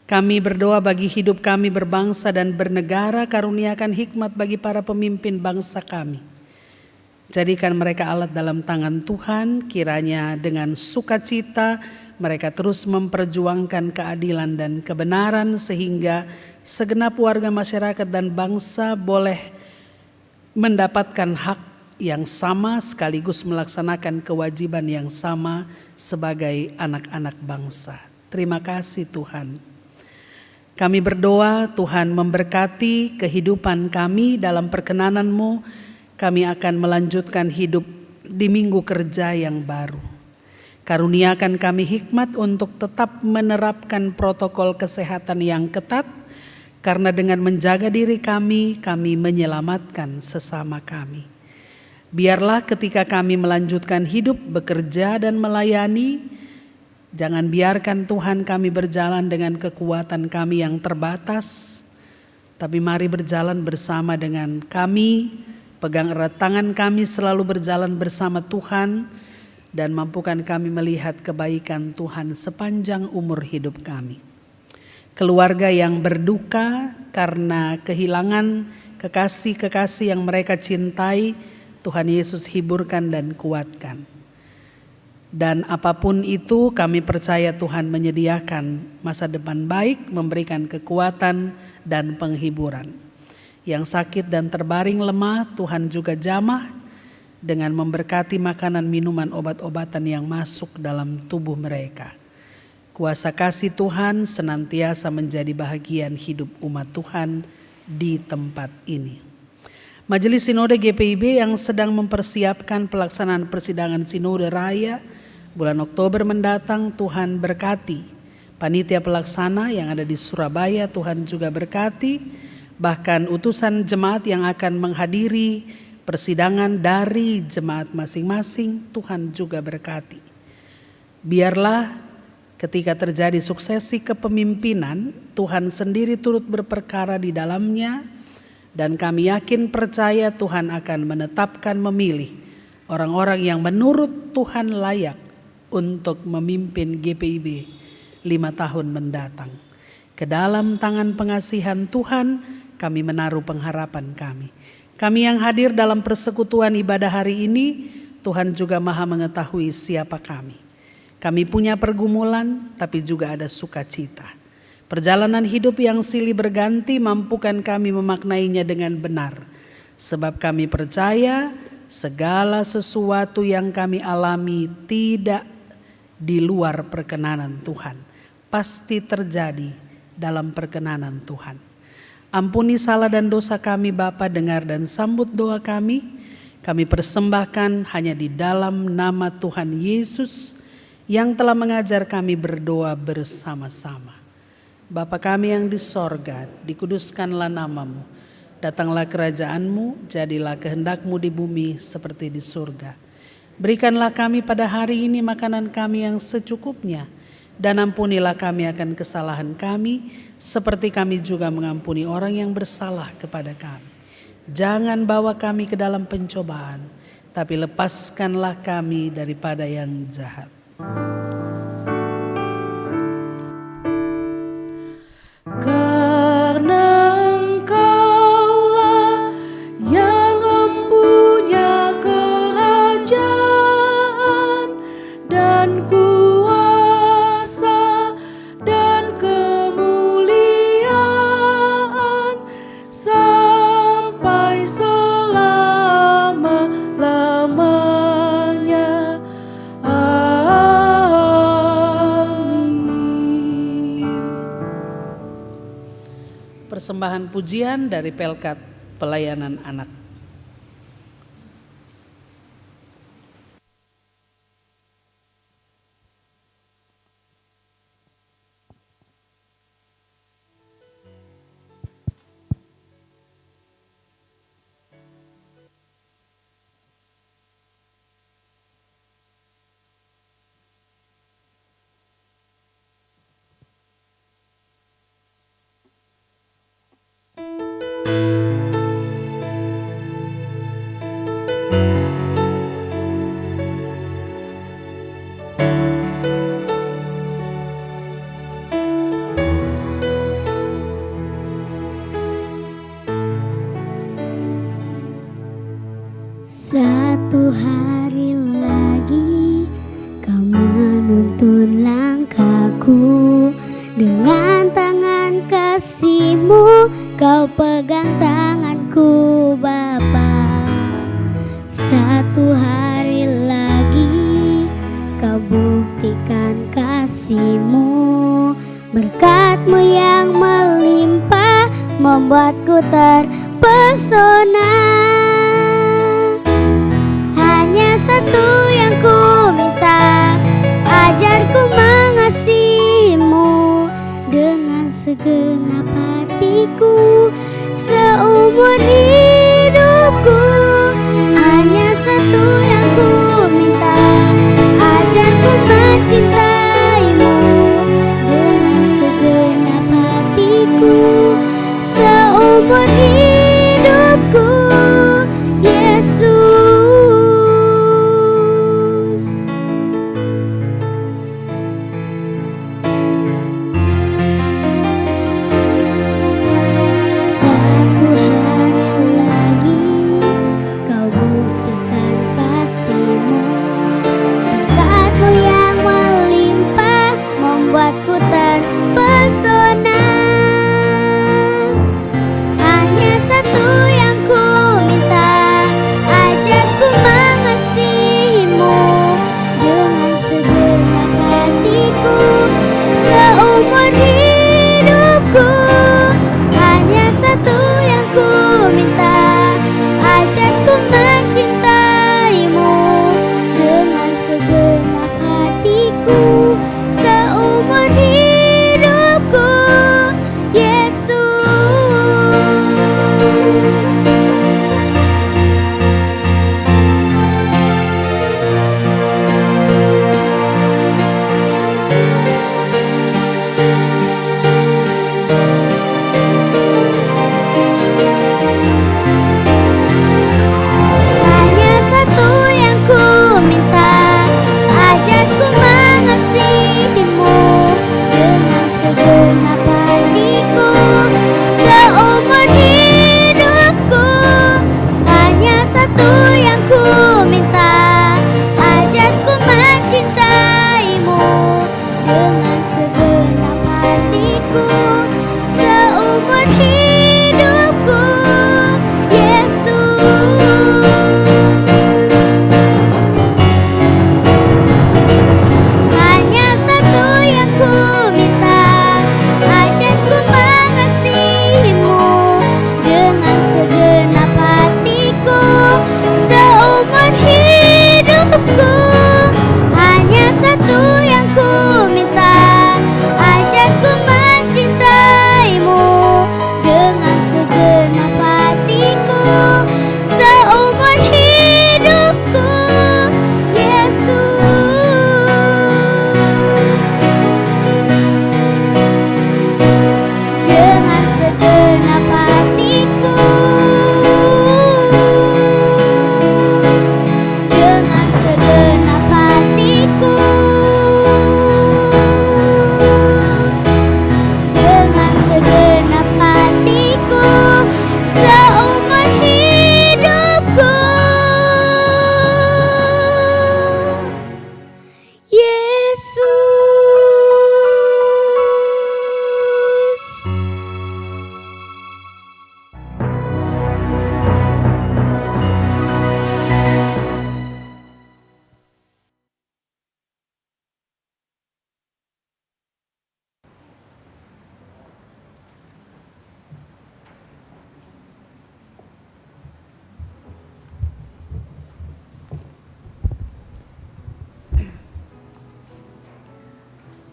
Kami berdoa bagi hidup kami berbangsa dan bernegara, karuniakan hikmat bagi para pemimpin bangsa kami. Jadikan mereka alat dalam tangan Tuhan, kiranya dengan sukacita mereka terus memperjuangkan keadilan dan kebenaran sehingga segenap warga masyarakat dan bangsa boleh mendapatkan hak yang sama sekaligus melaksanakan kewajiban yang sama sebagai anak-anak bangsa. Terima kasih Tuhan. Kami berdoa Tuhan memberkati kehidupan kami dalam perkenanan-Mu. Kami akan melanjutkan hidup di minggu kerja yang baru. Karuniakan kami hikmat untuk tetap menerapkan protokol kesehatan yang ketat, karena dengan menjaga diri kami menyelamatkan sesama kami. Biarlah ketika kami melanjutkan hidup, bekerja dan melayani, jangan biarkan Tuhan kami berjalan dengan kekuatan kami yang terbatas, tapi mari berjalan bersama dengan kami, pegang erat tangan kami selalu berjalan bersama Tuhan, dan mampukan kami melihat kebaikan Tuhan sepanjang umur hidup kami. Keluarga yang berduka karena kehilangan kekasih-kekasih yang mereka cintai, Tuhan Yesus hiburkan dan kuatkan. Dan apapun itu kami percaya Tuhan menyediakan masa depan baik, memberikan kekuatan dan penghiburan. Yang sakit dan terbaring lemah Tuhan juga jamah dengan memberkati makanan, minuman, obat-obatan yang masuk dalam tubuh mereka. Kuasa kasih Tuhan senantiasa menjadi bahagian hidup umat Tuhan di tempat ini. Majelis Sinode GPIB yang sedang mempersiapkan pelaksanaan persidangan Sinode Raya bulan Oktober mendatang, Tuhan berkati. Panitia pelaksana yang ada di Surabaya Tuhan juga berkati. Bahkan utusan jemaat yang akan menghadiri persidangan dari jemaat masing-masing Tuhan juga berkati. Biarlah ketika terjadi suksesi kepemimpinan, Tuhan sendiri turut berperkara di dalamnya, dan kami yakin percaya Tuhan akan menetapkan memilih orang-orang yang menurut Tuhan layak untuk memimpin GPIB 5 tahun mendatang. Ke dalam tangan pengasihan Tuhan kami menaruh pengharapan kami. Kami yang hadir dalam persekutuan ibadah hari ini, Tuhan juga Maha mengetahui siapa kami. Kami punya pergumulan, tapi juga ada sukacita. Perjalanan hidup yang silih berganti mampukan kami memaknainya dengan benar. Sebab kami percaya segala sesuatu yang kami alami tidak di luar perkenanan Tuhan. Pasti terjadi dalam perkenanan Tuhan. Ampuni salah dan dosa kami Bapa, dengar dan sambut doa kami. Kami persembahkan hanya di dalam nama Tuhan Yesus yang telah mengajar kami berdoa bersama-sama. Bapa kami yang di sorga, dikuduskanlah namamu. Datanglah kerajaanmu, jadilah kehendakmu di bumi seperti di surga. Berikanlah kami pada hari ini makanan kami yang secukupnya. Dan ampunilah kami akan kesalahan kami, seperti kami juga mengampuni orang yang bersalah kepada kami. Jangan bawa kami ke dalam pencobaan, tapi lepaskanlah kami daripada yang jahat. Karena Engkaulah yang mempunyai kerajaan dan kuasa dan kemuliaan sampai selama-lamanya. Persembahan pujian dari Pelkat Pelayanan Anak. Satu hari lagi kau menuntun langkahku, dengan tangan kasih-Mu kau pegang tanganku Bapa. Satu hari lagi kau buktikan kasih-Mu, berkat-Mu yang melimpah membuatku terpesona. Hanya satu yang ku minta, ajarku mengasihi-Mu dengan segenap hatiku seumur hidupku. Hanya satu yang ku minta, ajarku mencintai-Mu dengan segenap hatiku seumur hidupku. Yesus.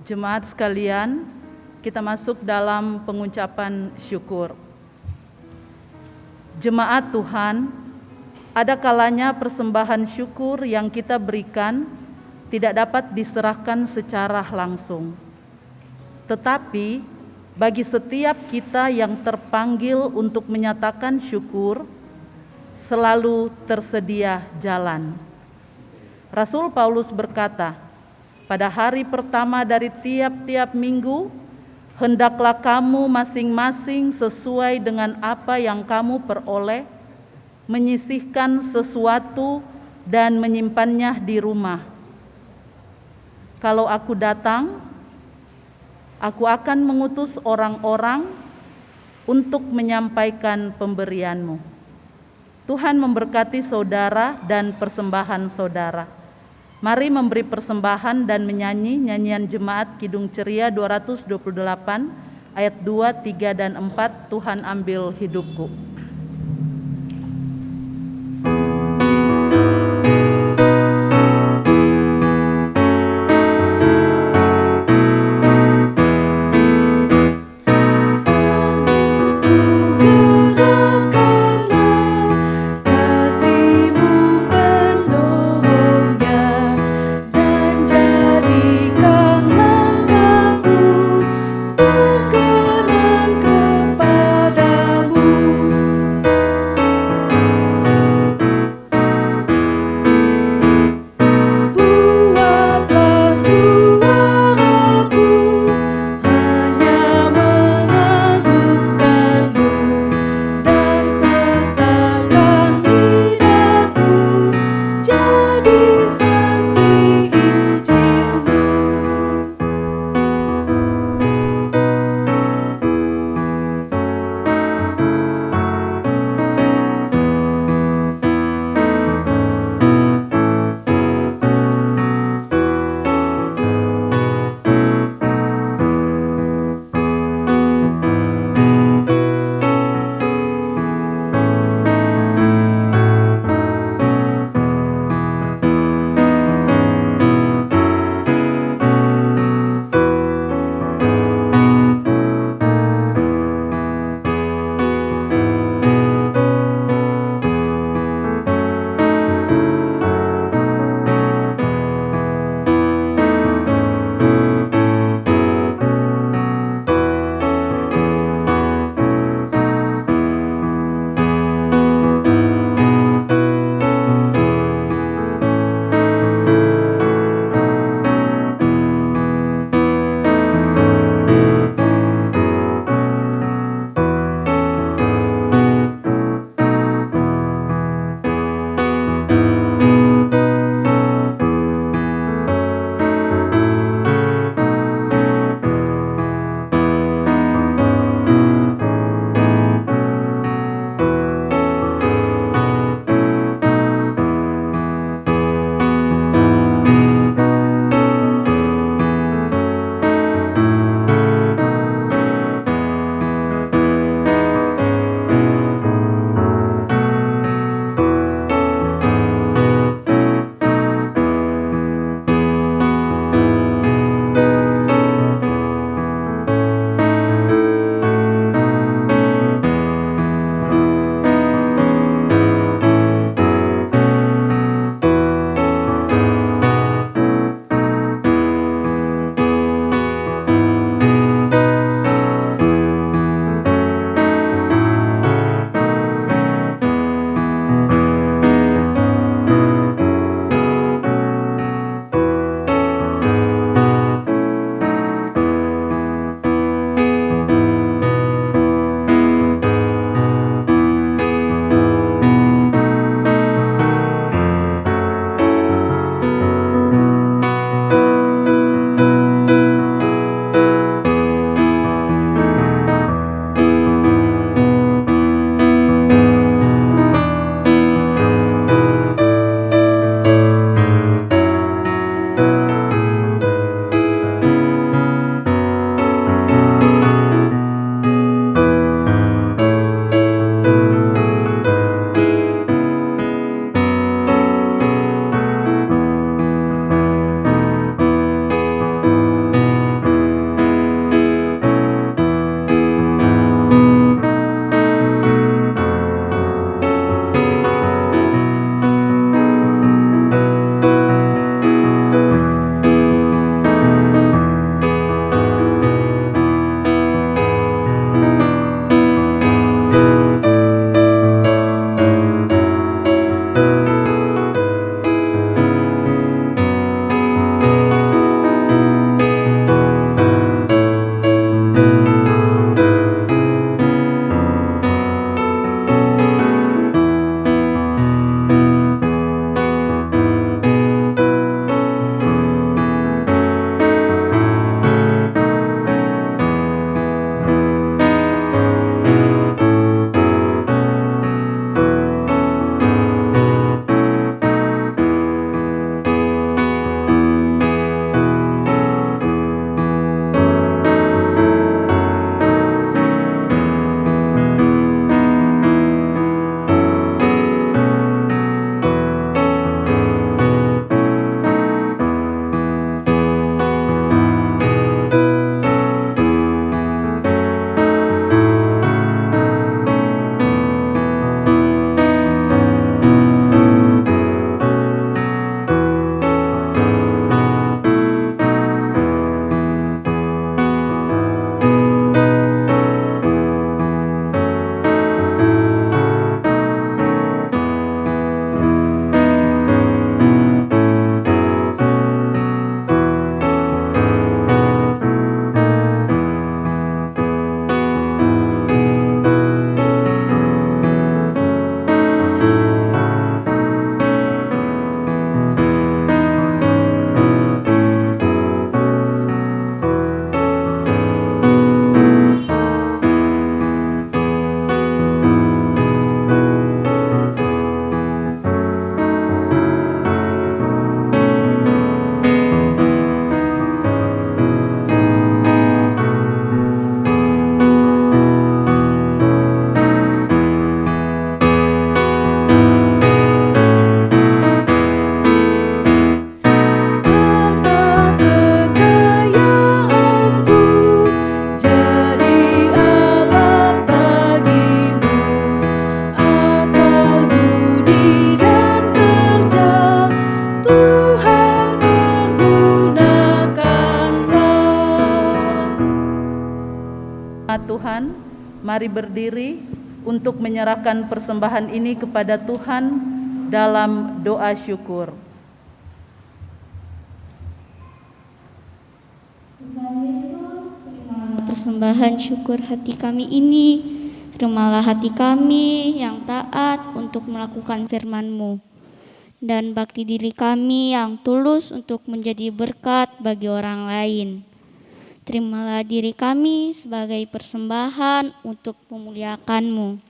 Jemaat sekalian, kita masuk dalam pengucapan syukur. Jemaat Tuhan, ada kalanya persembahan syukur yang kita berikan tidak dapat diserahkan secara langsung. Tetapi bagi setiap kita yang terpanggil untuk menyatakan syukur, selalu tersedia jalan. Rasul Paulus berkata, pada hari pertama dari tiap-tiap minggu, hendaklah kamu masing-masing sesuai dengan apa yang kamu peroleh, menyisihkan sesuatu dan menyimpannya di rumah. Kalau aku datang, aku akan mengutus orang-orang untuk menyampaikan pemberianmu. Tuhan memberkati saudara dan persembahan saudara. Mari memberi persembahan dan menyanyi nyanyian Jemaat Kidung Ceria 228 ayat 2, 3, dan 4, Tuhan ambil hidupku. Berkenan kepadamu. Tuhan, mari berdiri untuk menyerahkan persembahan ini kepada Tuhan dalam doa syukur. Persembahan syukur hati kami ini, terimalah hati kami yang taat untuk melakukan firman-Mu, dan bakti diri kami yang tulus untuk menjadi berkat bagi orang lain. Terimalah diri kami sebagai persembahan untuk memuliakan-Mu.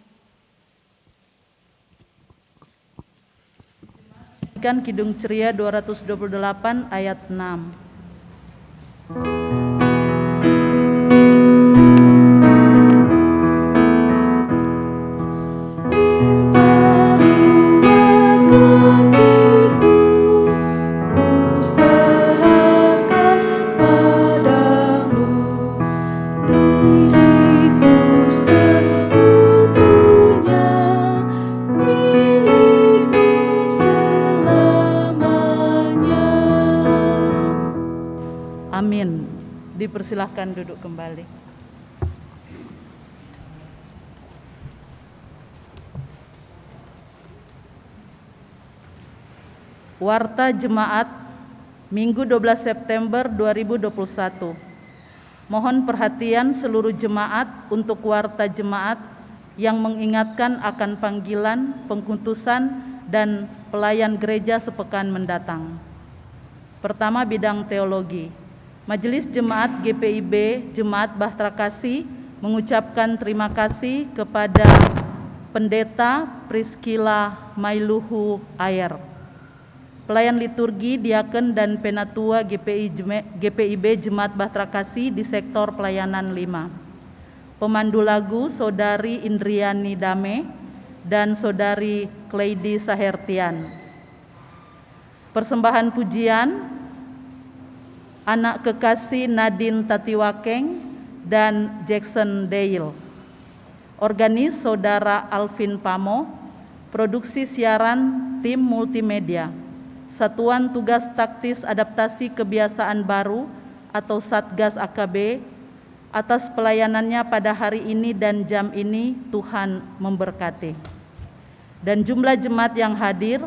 Kidung Ceria 228 ayat 6. Amin. Dipersilahkan duduk kembali. Warta Jemaat Minggu 12 September 2021. Mohon perhatian seluruh jemaat untuk warta jemaat yang mengingatkan akan panggilan, pengutusan, dan pelayan gereja sepekan mendatang. Pertama, bidang teologi. Majelis Jemaat GPIB Jemaat Bahtera Kasih mengucapkan terima kasih kepada Pendeta Priscilla Mailuhu Ayer, pelayan liturgi, diaken, dan penatua GPIB Jemaat Bahtera Kasih di sektor pelayanan 5. Pemandu lagu Saudari Indriani Dame dan Saudari Kleidi Sahertian. Persembahan pujian anak kekasih Nadine Tatiwakeng dan Jackson Dale. Organis Saudara Alvin Pamo. Produksi siaran tim multimedia. Satuan Tugas Taktis Adaptasi Kebiasaan Baru atau Satgas AKB. Atas pelayanannya pada hari ini dan jam ini, Tuhan memberkati. Dan jumlah jemaat yang hadir,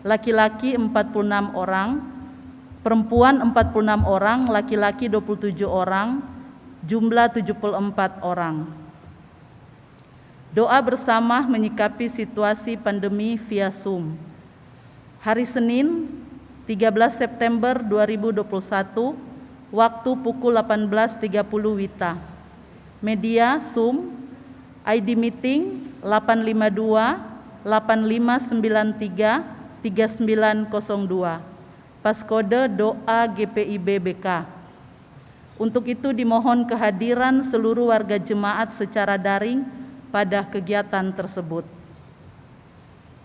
laki-laki 46 orang, perempuan 46 orang, laki-laki 27 orang, jumlah 74 orang. Doa bersama menyikapi situasi pandemi via Zoom. Hari Senin, 13 September 2021, waktu pukul 18.30 WITA. Media Zoom, ID meeting 852-8593-3902. Paskode doa GPIB BK. Untuk itu dimohon kehadiran seluruh warga jemaat secara daring pada kegiatan tersebut.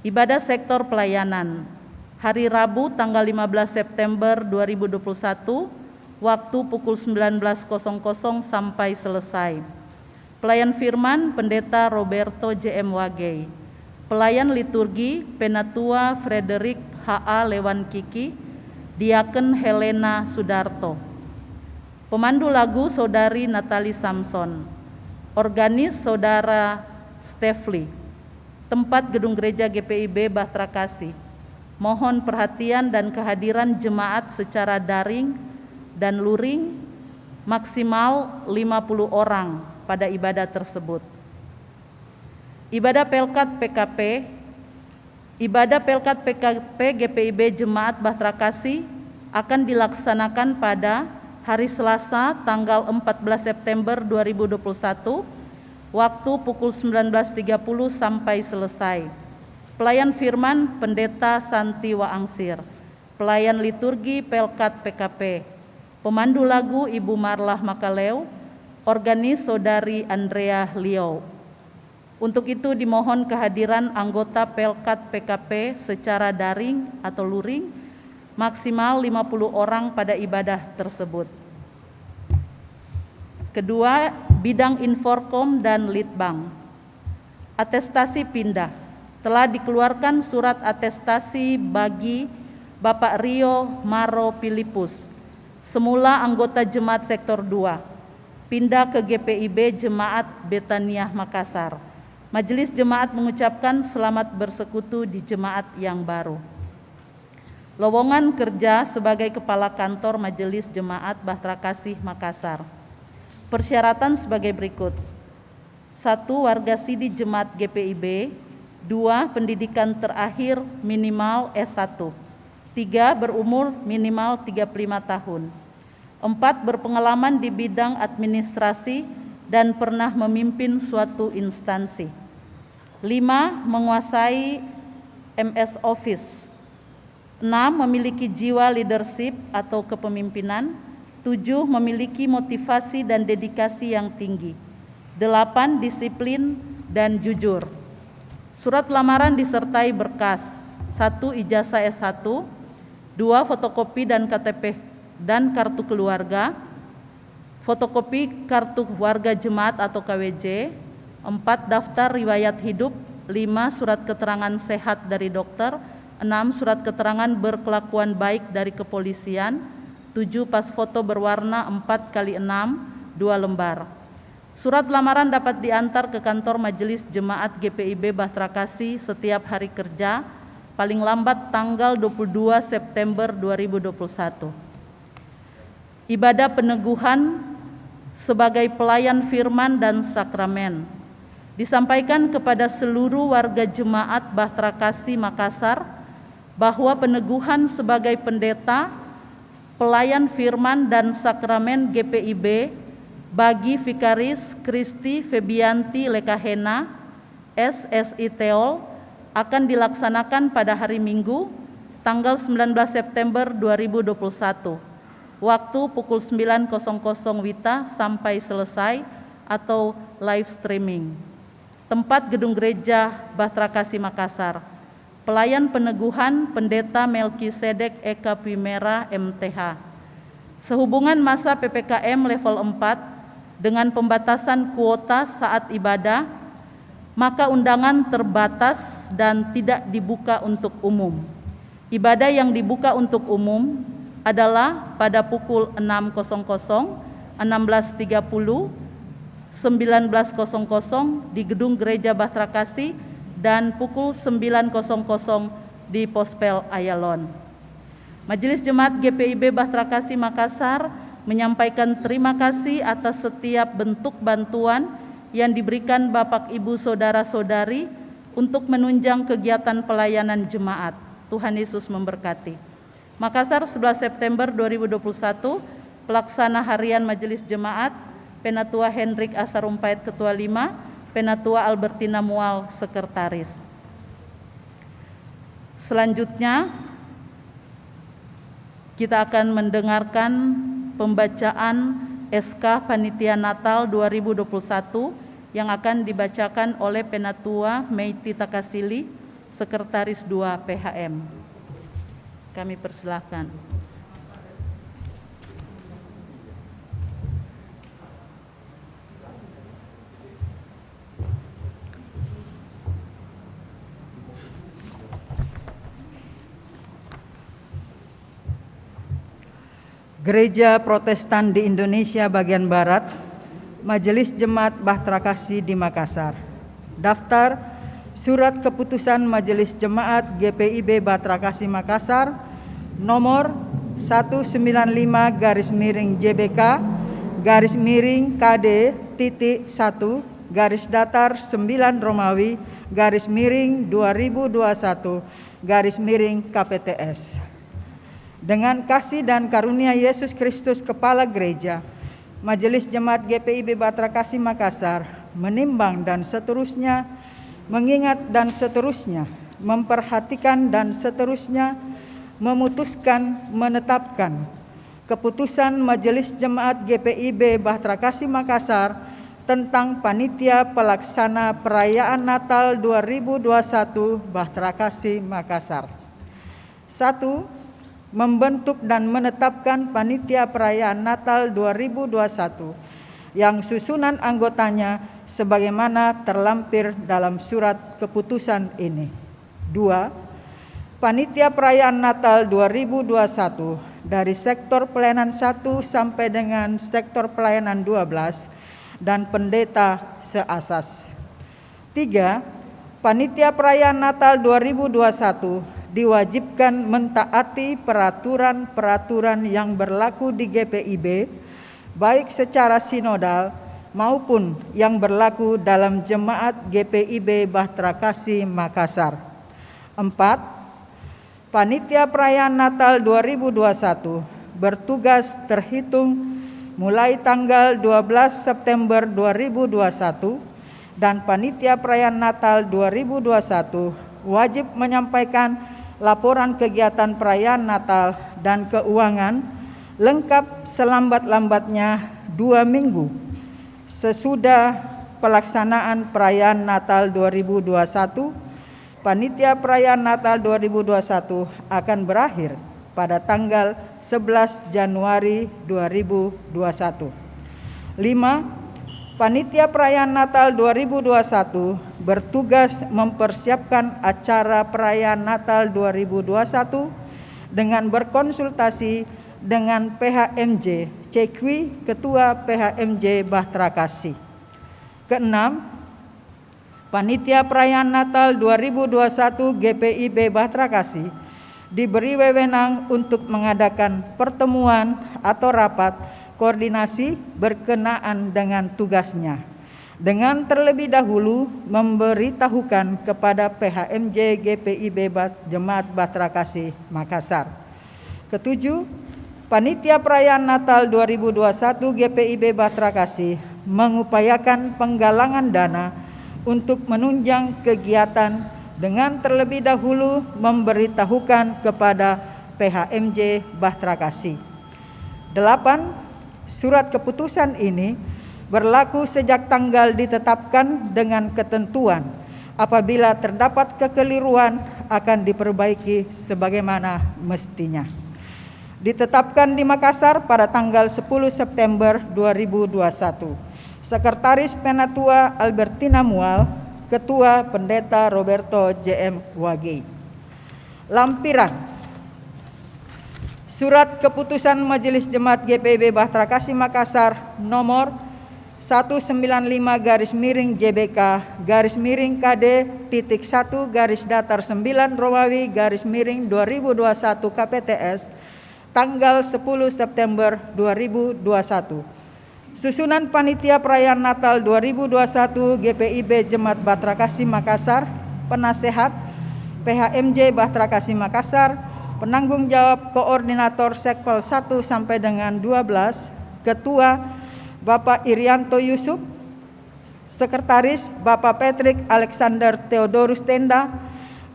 Ibadah sektor pelayanan. Hari Rabu tanggal 15 September 2021, waktu pukul 19.00 sampai selesai. Pelayan firman Pendeta Roberto JM Wagei. Pelayan liturgi Penatua Frederick H.A. Lewan Kiki, Diaken Helena Sudarto. Pemandu lagu Saudari Natali Samson. Organis Saudara Stefli. Tempat gedung gereja GPIB Bahtera Kasih. Mohon perhatian dan kehadiran jemaat secara daring dan luring maksimal 50 orang pada ibadah tersebut. Ibadah Pelkat PKP. Ibadah Pelkat PKP GPIB Jemaat Bahtera Kasih akan dilaksanakan pada hari Selasa tanggal 14 September 2021, waktu pukul 19.30 sampai selesai. Pelayan firman Pendeta Santi Waangsir. Pelayan liturgi Pelkat PKP. Pemandu lagu Ibu Marlah Makaleu. Organis Saudari Andrea Liau. Untuk itu dimohon kehadiran anggota Pelkat PKP secara daring atau luring maksimal 50 orang pada ibadah tersebut. Kedua, bidang Inforkom dan Litbang. Atestasi pindah. Telah dikeluarkan surat atestasi bagi Bapak Rio Maro Pilipus, semula anggota Jemaat Sektor 2. pindah ke GPIB Jemaat Betaniah Makassar. Majelis Jemaat mengucapkan selamat bersekutu di jemaat yang baru. Lowongan kerja sebagai Kepala Kantor Majelis Jemaat Bahtera Kasih Makassar. Persyaratan sebagai berikut. 1. Warga Sidi Jemaat GPIB. 2. Pendidikan terakhir minimal S1. 3. Berumur minimal 35 tahun. 4. Berpengalaman di bidang administrasi dan pernah memimpin suatu instansi. 5. Menguasai MS Office. 6. Memiliki jiwa leadership atau kepemimpinan. 7. Memiliki motivasi dan dedikasi yang tinggi. 8. Disiplin dan jujur. Surat lamaran disertai berkas. 1. Ijazah S1. 2. Fotokopi dan KTP dan kartu keluarga, fotokopi kartu warga jemaat atau KWJ, 4. Daftar riwayat hidup, 5. Surat keterangan sehat dari dokter, 6. Surat keterangan berkelakuan baik dari kepolisian, 7. Pas foto berwarna 4x6, 2 lembar. Surat lamaran dapat diantar ke kantor Majelis Jemaat GPIB Bahtera Kasih setiap hari kerja, paling lambat tanggal 22 September 2021. Ibadah peneguhan sebagai pelayan firman dan sakramen disampaikan kepada seluruh warga jemaat Bahtera Kasih Makassar bahwa peneguhan sebagai pendeta, pelayan firman dan sakramen GPIB bagi Vikaris Kristi Febianti Lekahena SSI Teol akan dilaksanakan pada hari Minggu tanggal 19 September 2021. Waktu pukul 9.00 WITA sampai selesai atau live streaming. Tempat Gedung Gereja Bahtera Kasih Makassar. Pelayan peneguhan Pendeta Melkisedek Eka Pimera MTH. Sehubungan masa PPKM level 4 dengan pembatasan kuota saat ibadah, maka undangan terbatas dan tidak dibuka untuk umum. Ibadah yang dibuka untuk umum adalah pada pukul 6.00, 16.30, 19.00 di Gedung Gereja Bahtera Kasih dan pukul 9.00 di Pospel Ayalon. Majelis Jemaat GPIB Bahtera Kasih Makassar menyampaikan terima kasih atas setiap bentuk bantuan yang diberikan Bapak Ibu Saudara-saudari untuk menunjang kegiatan pelayanan jemaat. Tuhan Yesus memberkati. Makassar 11 September 2021, Pelaksana Harian Majelis Jemaat, Penatua Hendrik Asarumpait Ketua 5, Penatua Albertina Mual Sekretaris. Selanjutnya kita akan mendengarkan pembacaan SK Panitia Natal 2021 yang akan dibacakan oleh Penatua Meiti Takasili, Sekretaris 2 PHM. Kami persilahkan. Gereja Protestan di Indonesia bagian Barat, Majelis Jemaat Bahtera Kasih di Makassar. Daftar Surat Keputusan Majelis Jemaat GPIB Bahtera Kasih Makassar nomor 1-9-9-KD-1-9-2021-2021-KPTS. Dengan kasih dan karunia Yesus Kristus Kepala Gereja, Majelis Jemaat GPIB Bahtera Kasih Makassar menimbang dan seterusnya, mengingat dan seterusnya, memperhatikan dan seterusnya, memutuskan, menetapkan keputusan Majelis Jemaat GPIB Bahtera Kasih Makassar tentang Panitia Pelaksana Perayaan Natal 2021 Bahtera Kasih Makassar. 1. Membentuk dan menetapkan Panitia Perayaan Natal 2021 yang susunan anggotanya sebagaimana terlampir dalam surat keputusan ini. 2. Panitia Perayaan Natal 2021 dari sektor pelayanan 1 sampai dengan sektor pelayanan 12 dan pendeta seasas. 3. Panitia Perayaan Natal 2021 diwajibkan mentaati peraturan-peraturan yang berlaku di GPIB, baik secara sinodal maupun yang berlaku dalam Jemaat GPIB Bahtera Kasih Makassar. 4. Panitia Perayaan Natal 2021 bertugas terhitung mulai tanggal 12 September 2021 dan Panitia Perayaan Natal 2021 wajib menyampaikan laporan kegiatan perayaan Natal dan keuangan lengkap selambat-lambatnya 2 minggu sesudah pelaksanaan perayaan Natal 2021. Panitia Perayaan Natal 2021 akan berakhir pada tanggal 11 Januari 2021. 5. Panitia Perayaan Natal 2021 bertugas mempersiapkan acara perayaan Natal 2021 dengan berkonsultasi dengan PHMJ Cekwi, Ketua PHMJ Bahtera Kasih. 6. Panitia Perayaan Natal 2021 GPIB Bahtera Kasih diberi wewenang untuk mengadakan pertemuan atau rapat koordinasi berkenaan dengan tugasnya, dengan terlebih dahulu memberitahukan kepada PHMJ GPIB Jemaat Bahtera Kasih Makassar. 7. Panitia Perayaan Natal 2021 GPIB Bahtera Kasih mengupayakan penggalangan dana untuk menunjang kegiatan dengan terlebih dahulu memberitahukan kepada PHMJ Bahtera Kasih. 8. Surat keputusan ini berlaku sejak tanggal ditetapkan dengan ketentuan. Apabila terdapat kekeliruan akan diperbaiki sebagaimana mestinya. Ditetapkan di Makassar pada tanggal 10 September 2021. Sekretaris Penatua Albertina Mual, Ketua Pendeta Roberto JM Wagei. Lampiran Surat Keputusan Majelis Jemaat GPIB Bahtera Kasih Makassar nomor 195-KD-1-9 Romawi _2021 KPTS tanggal 10 September 2021. Susunan Panitia Perayaan Natal 2021 GPIB Jemaat Bahtera Kasih Makassar, Penasehat PHMJ Bahtera Kasih Makassar, penanggung jawab koordinator Sekpol 1 sampai dengan 12, Ketua Bapak Irianto Yusuf, Sekretaris Bapak Patrick Alexander Theodorus Tenda,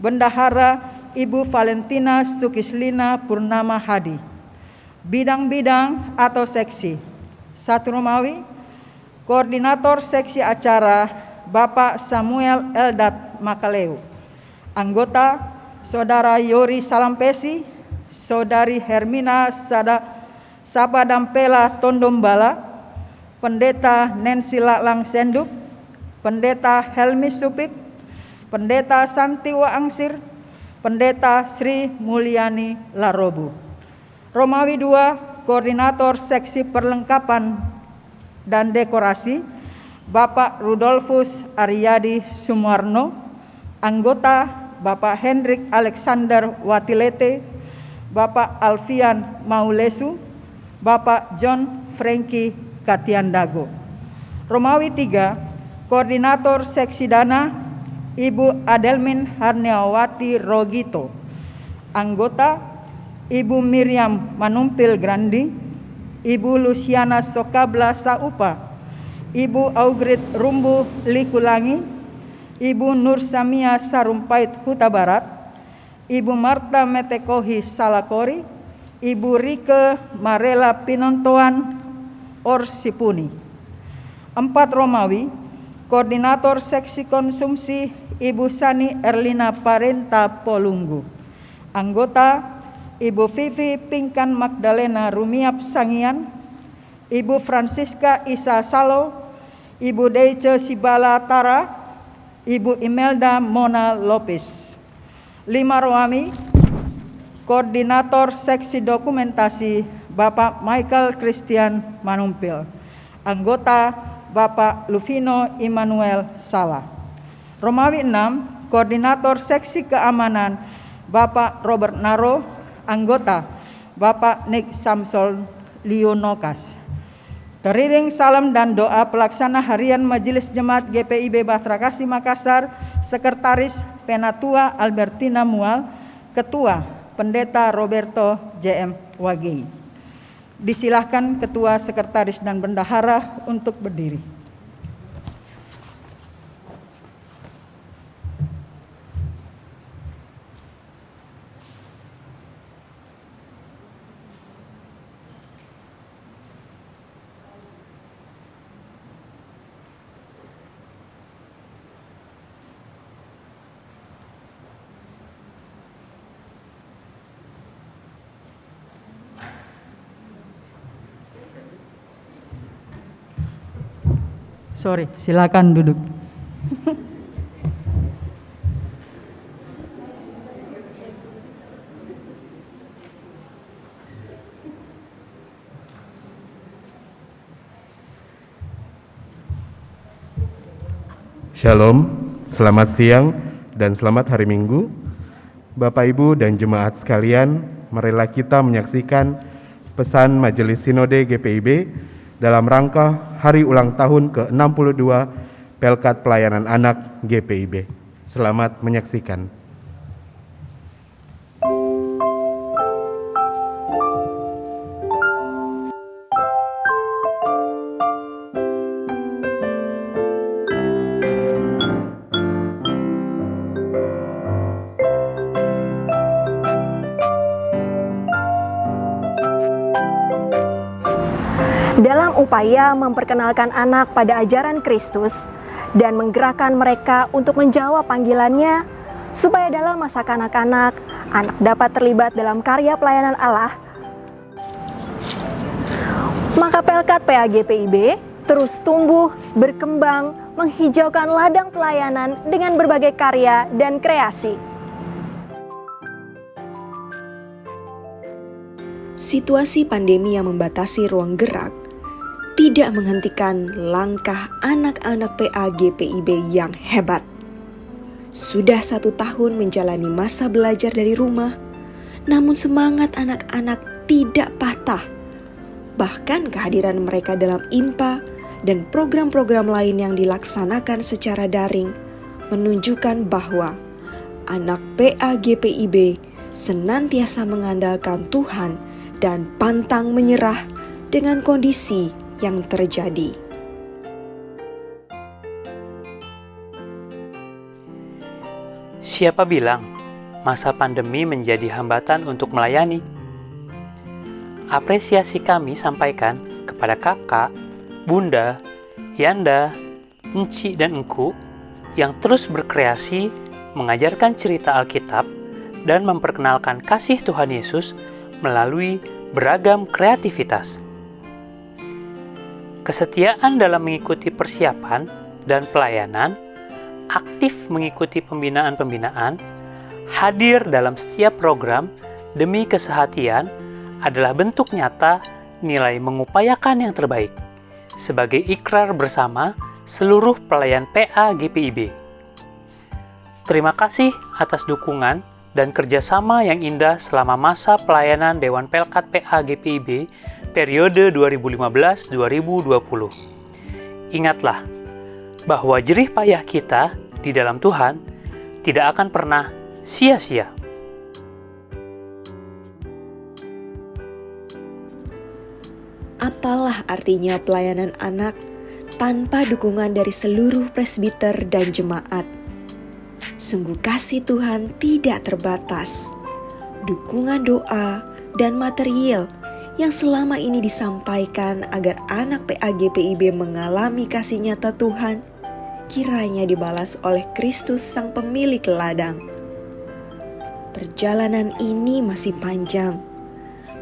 Bendahara Ibu Valentina Sukislina Purnama Hadi. Bidang-bidang atau seksi. 1 Romawi, Koordinator Seksi Acara Bapak Samuel Eldad Makaleu. Anggota Saudara Yori Salampesi, Saudari Hermina Sabadampela Tondombala, Pendeta Nancy Laklang Senduk, Pendeta Helmi Supit, Pendeta Santiwa Angsir, Pendeta Sri Mulyani Larobu. Romawi 2, Koordinator Seksi Perlengkapan dan Dekorasi, Bapak Rudolfus Aryadi Sumarno. Anggota Bapak Hendrik Alexander Watilete, Bapak Alfian Maulesu, Bapak John Franky Katiandago. Romawi 3, Koordinator Seksi Dana, Ibu Adelmin Harniawati Rogito. Anggota Ibu Miriam Manumpil Grandi, Ibu Luciana Sokabla Saupa, Ibu Augrit Rumbu Likulangi, Ibu Nur Samia Sarumpait Huta Barat, Ibu Marta Metekohi Salakori, Ibu Rike Marela Pinontoan Orsipuni. 4 Romawi, Koordinator Seksi Konsumsi, Ibu Sani Erlina Parenta Polunggu. Anggota Ibu Vivi Pingkan Magdalena Rumiap Sangian, Ibu Francisca Isa Salo, Ibu Deice Sibala Tara, Ibu Imelda Mona Lopez. 5 Romawi, Koordinator Seksi Dokumentasi Bapak Michael Christian Manumpil. Anggota Bapak Luvino Immanuel Sala. Romawi 6, Koordinator Seksi Keamanan Bapak Robert Naro. Anggota Bapak Nick Samsul Lionokas. Teriring salam dan doa pelaksana harian Majelis Jemaat GPIB Bahtera Kasih Makassar, Sekretaris Penatua Albertina Mual, Ketua Pendeta Roberto JM Wagei. Disilahkan Ketua, Sekretaris, dan Bendahara untuk berdiri. Silakan duduk. Shalom, selamat siang dan selamat hari Minggu. Bapak, Ibu, dan jemaat sekalian, marilah kita menyaksikan pesan Majelis Sinode GPIB dalam rangka Hari Ulang Tahun ke-62 Pelkat Pelayanan Anak GPIB. Selamat menyaksikan. Dalam upaya memperkenalkan anak pada ajaran Kristus dan menggerakkan mereka untuk menjawab panggilannya, supaya dalam masa kanak-kanak, anak dapat terlibat dalam karya pelayanan Allah, maka Pelkat PAGPIB terus tumbuh, berkembang, menghijaukan ladang pelayanan dengan berbagai karya dan kreasi. Situasi pandemi yang membatasi ruang gerak tidak menghentikan langkah anak-anak PAGPIB yang hebat. Sudah 1 tahun menjalani masa belajar dari rumah, namun semangat anak-anak tidak patah. Bahkan kehadiran mereka dalam IMPA dan program-program lain yang dilaksanakan secara daring menunjukkan bahwa anak PAGPIB senantiasa mengandalkan Tuhan dan pantang menyerah dengan kondisi yang terjadi. Siapa bilang masa pandemi menjadi hambatan untuk melayani? Apresiasi kami sampaikan kepada kakak, bunda, yanda, enci, dan engku yang terus berkreasi, mengajarkan cerita Alkitab, dan memperkenalkan kasih Tuhan Yesus melalui beragam kreativitas. Kesetiaan dalam mengikuti persiapan dan pelayanan, aktif mengikuti pembinaan-pembinaan, hadir dalam setiap program demi kesehatian adalah bentuk nyata nilai mengupayakan yang terbaik sebagai ikrar bersama seluruh pelayan PAGPIB. Terima kasih atas dukungan dan kerjasama yang indah selama masa pelayanan Dewan Pelkat PAGPIB periode 2015-2020. Ingatlah bahwa jerih payah kita di dalam Tuhan tidak akan pernah sia-sia. Apalah artinya pelayanan anak tanpa dukungan dari seluruh presbiter dan jemaat? Sungguh kasih Tuhan tidak terbatas. Dukungan doa dan material yang selama ini disampaikan agar anak PAGPIB mengalami kasih nyata Tuhan, kiranya dibalas oleh Kristus Sang Pemilik ladang. Perjalanan ini masih panjang.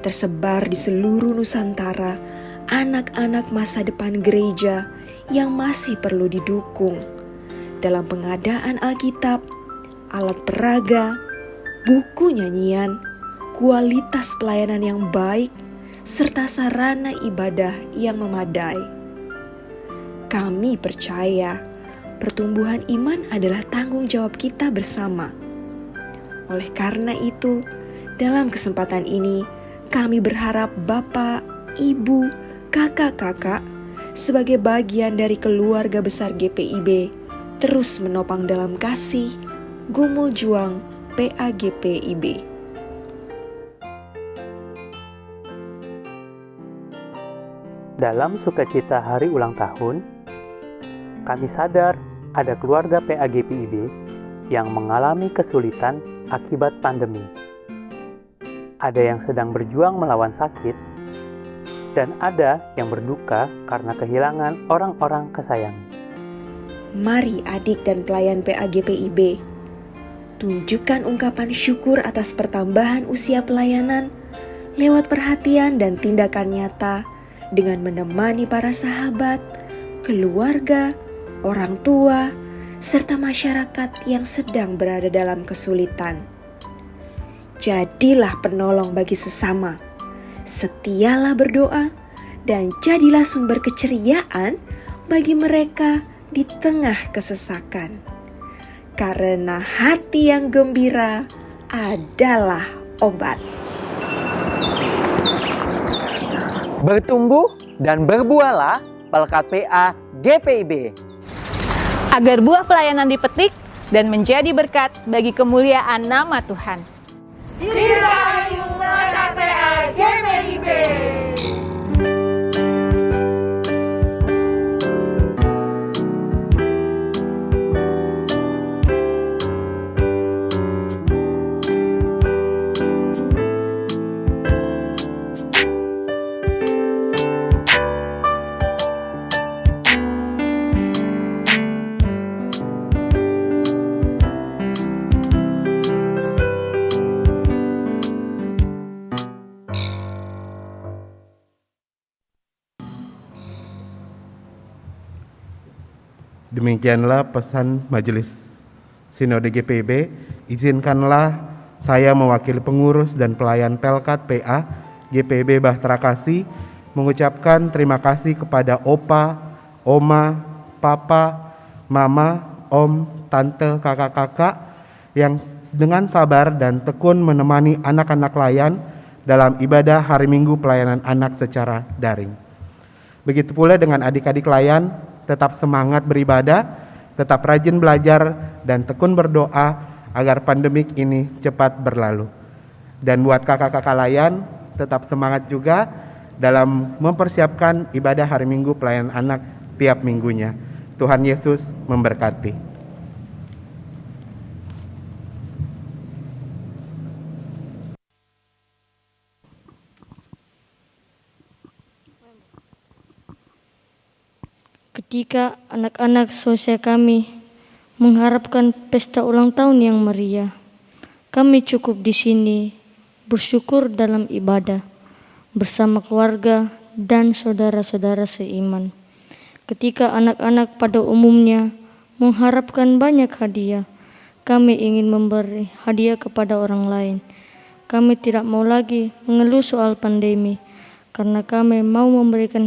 Tersebar di seluruh Nusantara, anak-anak masa depan gereja yang masih perlu didukung dalam pengadaan Alkitab, alat peraga, buku nyanyian, kualitas pelayanan yang baik, serta sarana ibadah yang memadai. Kami percaya pertumbuhan iman adalah tanggung jawab kita bersama. Oleh karena itu, dalam kesempatan ini, kami berharap Bapak, Ibu, kakak-kakak, sebagai bagian dari keluarga besar GPIB, terus menopang dalam kasih, gumul juang PAGPIB. Dalam sukacita hari ulang tahun, kami sadar ada keluarga PAGPIB yang mengalami kesulitan akibat pandemi. Ada yang sedang berjuang melawan sakit, dan ada yang berduka karena kehilangan orang-orang kesayang. Mari adik dan pelayan PAGPIB, tunjukkan ungkapan syukur atas pertambahan usia pelayanan lewat perhatian dan tindakan nyata dengan menemani para sahabat, keluarga, orang tua, serta masyarakat yang sedang berada dalam kesulitan. Jadilah penolong bagi sesama, setialah berdoa, dan jadilah sumber keceriaan bagi mereka di tengah kesesakan. Karena hati yang gembira adalah obat. Bertumbuh dan berbuahlah Pelkat PA GPIB. Agar buah pelayanan dipetik dan menjadi berkat bagi kemuliaan nama Tuhan. Dirgahayu Pelkat PA GPIB. Demikianlah pesan Majelis Sinode GPIB. Izinkanlah saya mewakili pengurus dan pelayan Pelkat PA GPIB Bahtera Kasih mengucapkan terima kasih kepada Opa, Oma, Papa, Mama, Om, Tante, kakak-kakak yang dengan sabar dan tekun menemani anak-anak layan dalam ibadah hari Minggu pelayanan anak secara daring. Begitu pula dengan adik-adik layan, tetap semangat beribadah, tetap rajin belajar, dan tekun berdoa agar pandemik ini cepat berlalu. Dan buat kakak-kakak layan, tetap semangat juga dalam mempersiapkan ibadah hari Minggu pelayanan anak tiap minggunya. Tuhan Yesus memberkati. Ketika anak-anak sosial kami mengharapkan pesta ulang tahun yang meriah, kami cukup di sini bersyukur dalam ibadah bersama keluarga dan saudara-saudara seiman. Ketika anak-anak pada umumnya mengharapkan banyak hadiah, kami ingin memberi hadiah kepada orang lain. Kami tidak mau lagi mengeluh soal pandemi, karena kami mau memberikan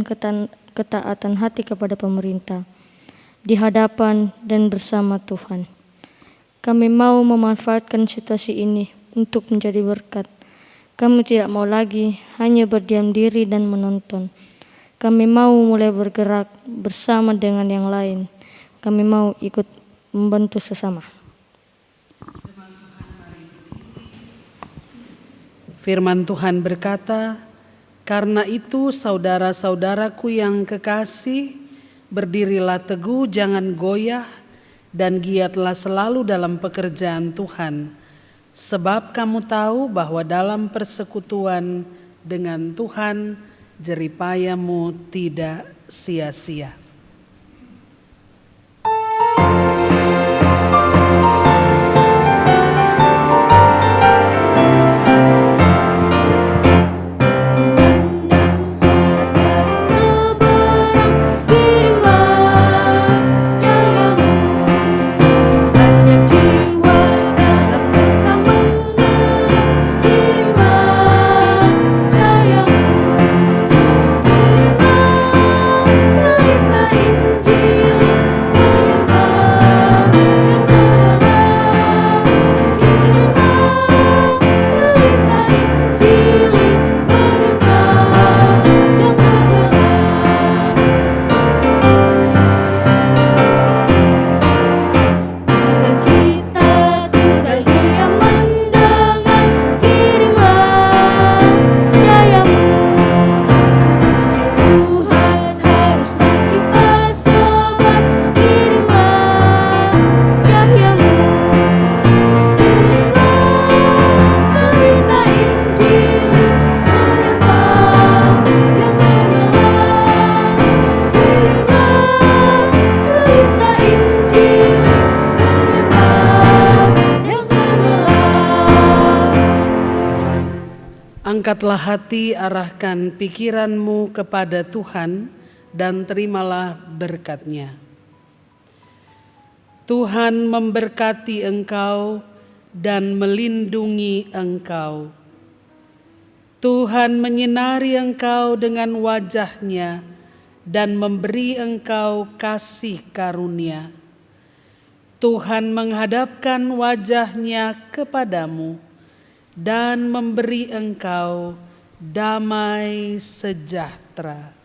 ketaatan hati kepada pemerintah di hadapan dan bersama Tuhan. Kami mau memanfaatkan situasi ini untuk menjadi berkat. Kami tidak mau lagi hanya berdiam diri dan menonton. Kami mau mulai bergerak bersama dengan yang lain. Kami mau ikut membantu sesama. Firman Tuhan berkata, "Karena itu saudara-saudaraku yang kekasih, berdirilah teguh, jangan goyah, dan giatlah selalu dalam pekerjaan Tuhan. Sebab kamu tahu bahwa dalam persekutuan dengan Tuhan, jeripayamu tidak sia-sia." Banyak jiwa dalam dosa menggerak, kirimlah Angkatlah hati, arahkan pikiranmu kepada Tuhan, dan terimalah berkat-Nya. Tuhan memberkati engkau dan melindungi engkau. Tuhan menyinari engkau dengan wajah-Nya dan memberi engkau kasih karunia. Tuhan menghadapkan wajah-Nya kepadamu dan memberi engkau damai sejahtera.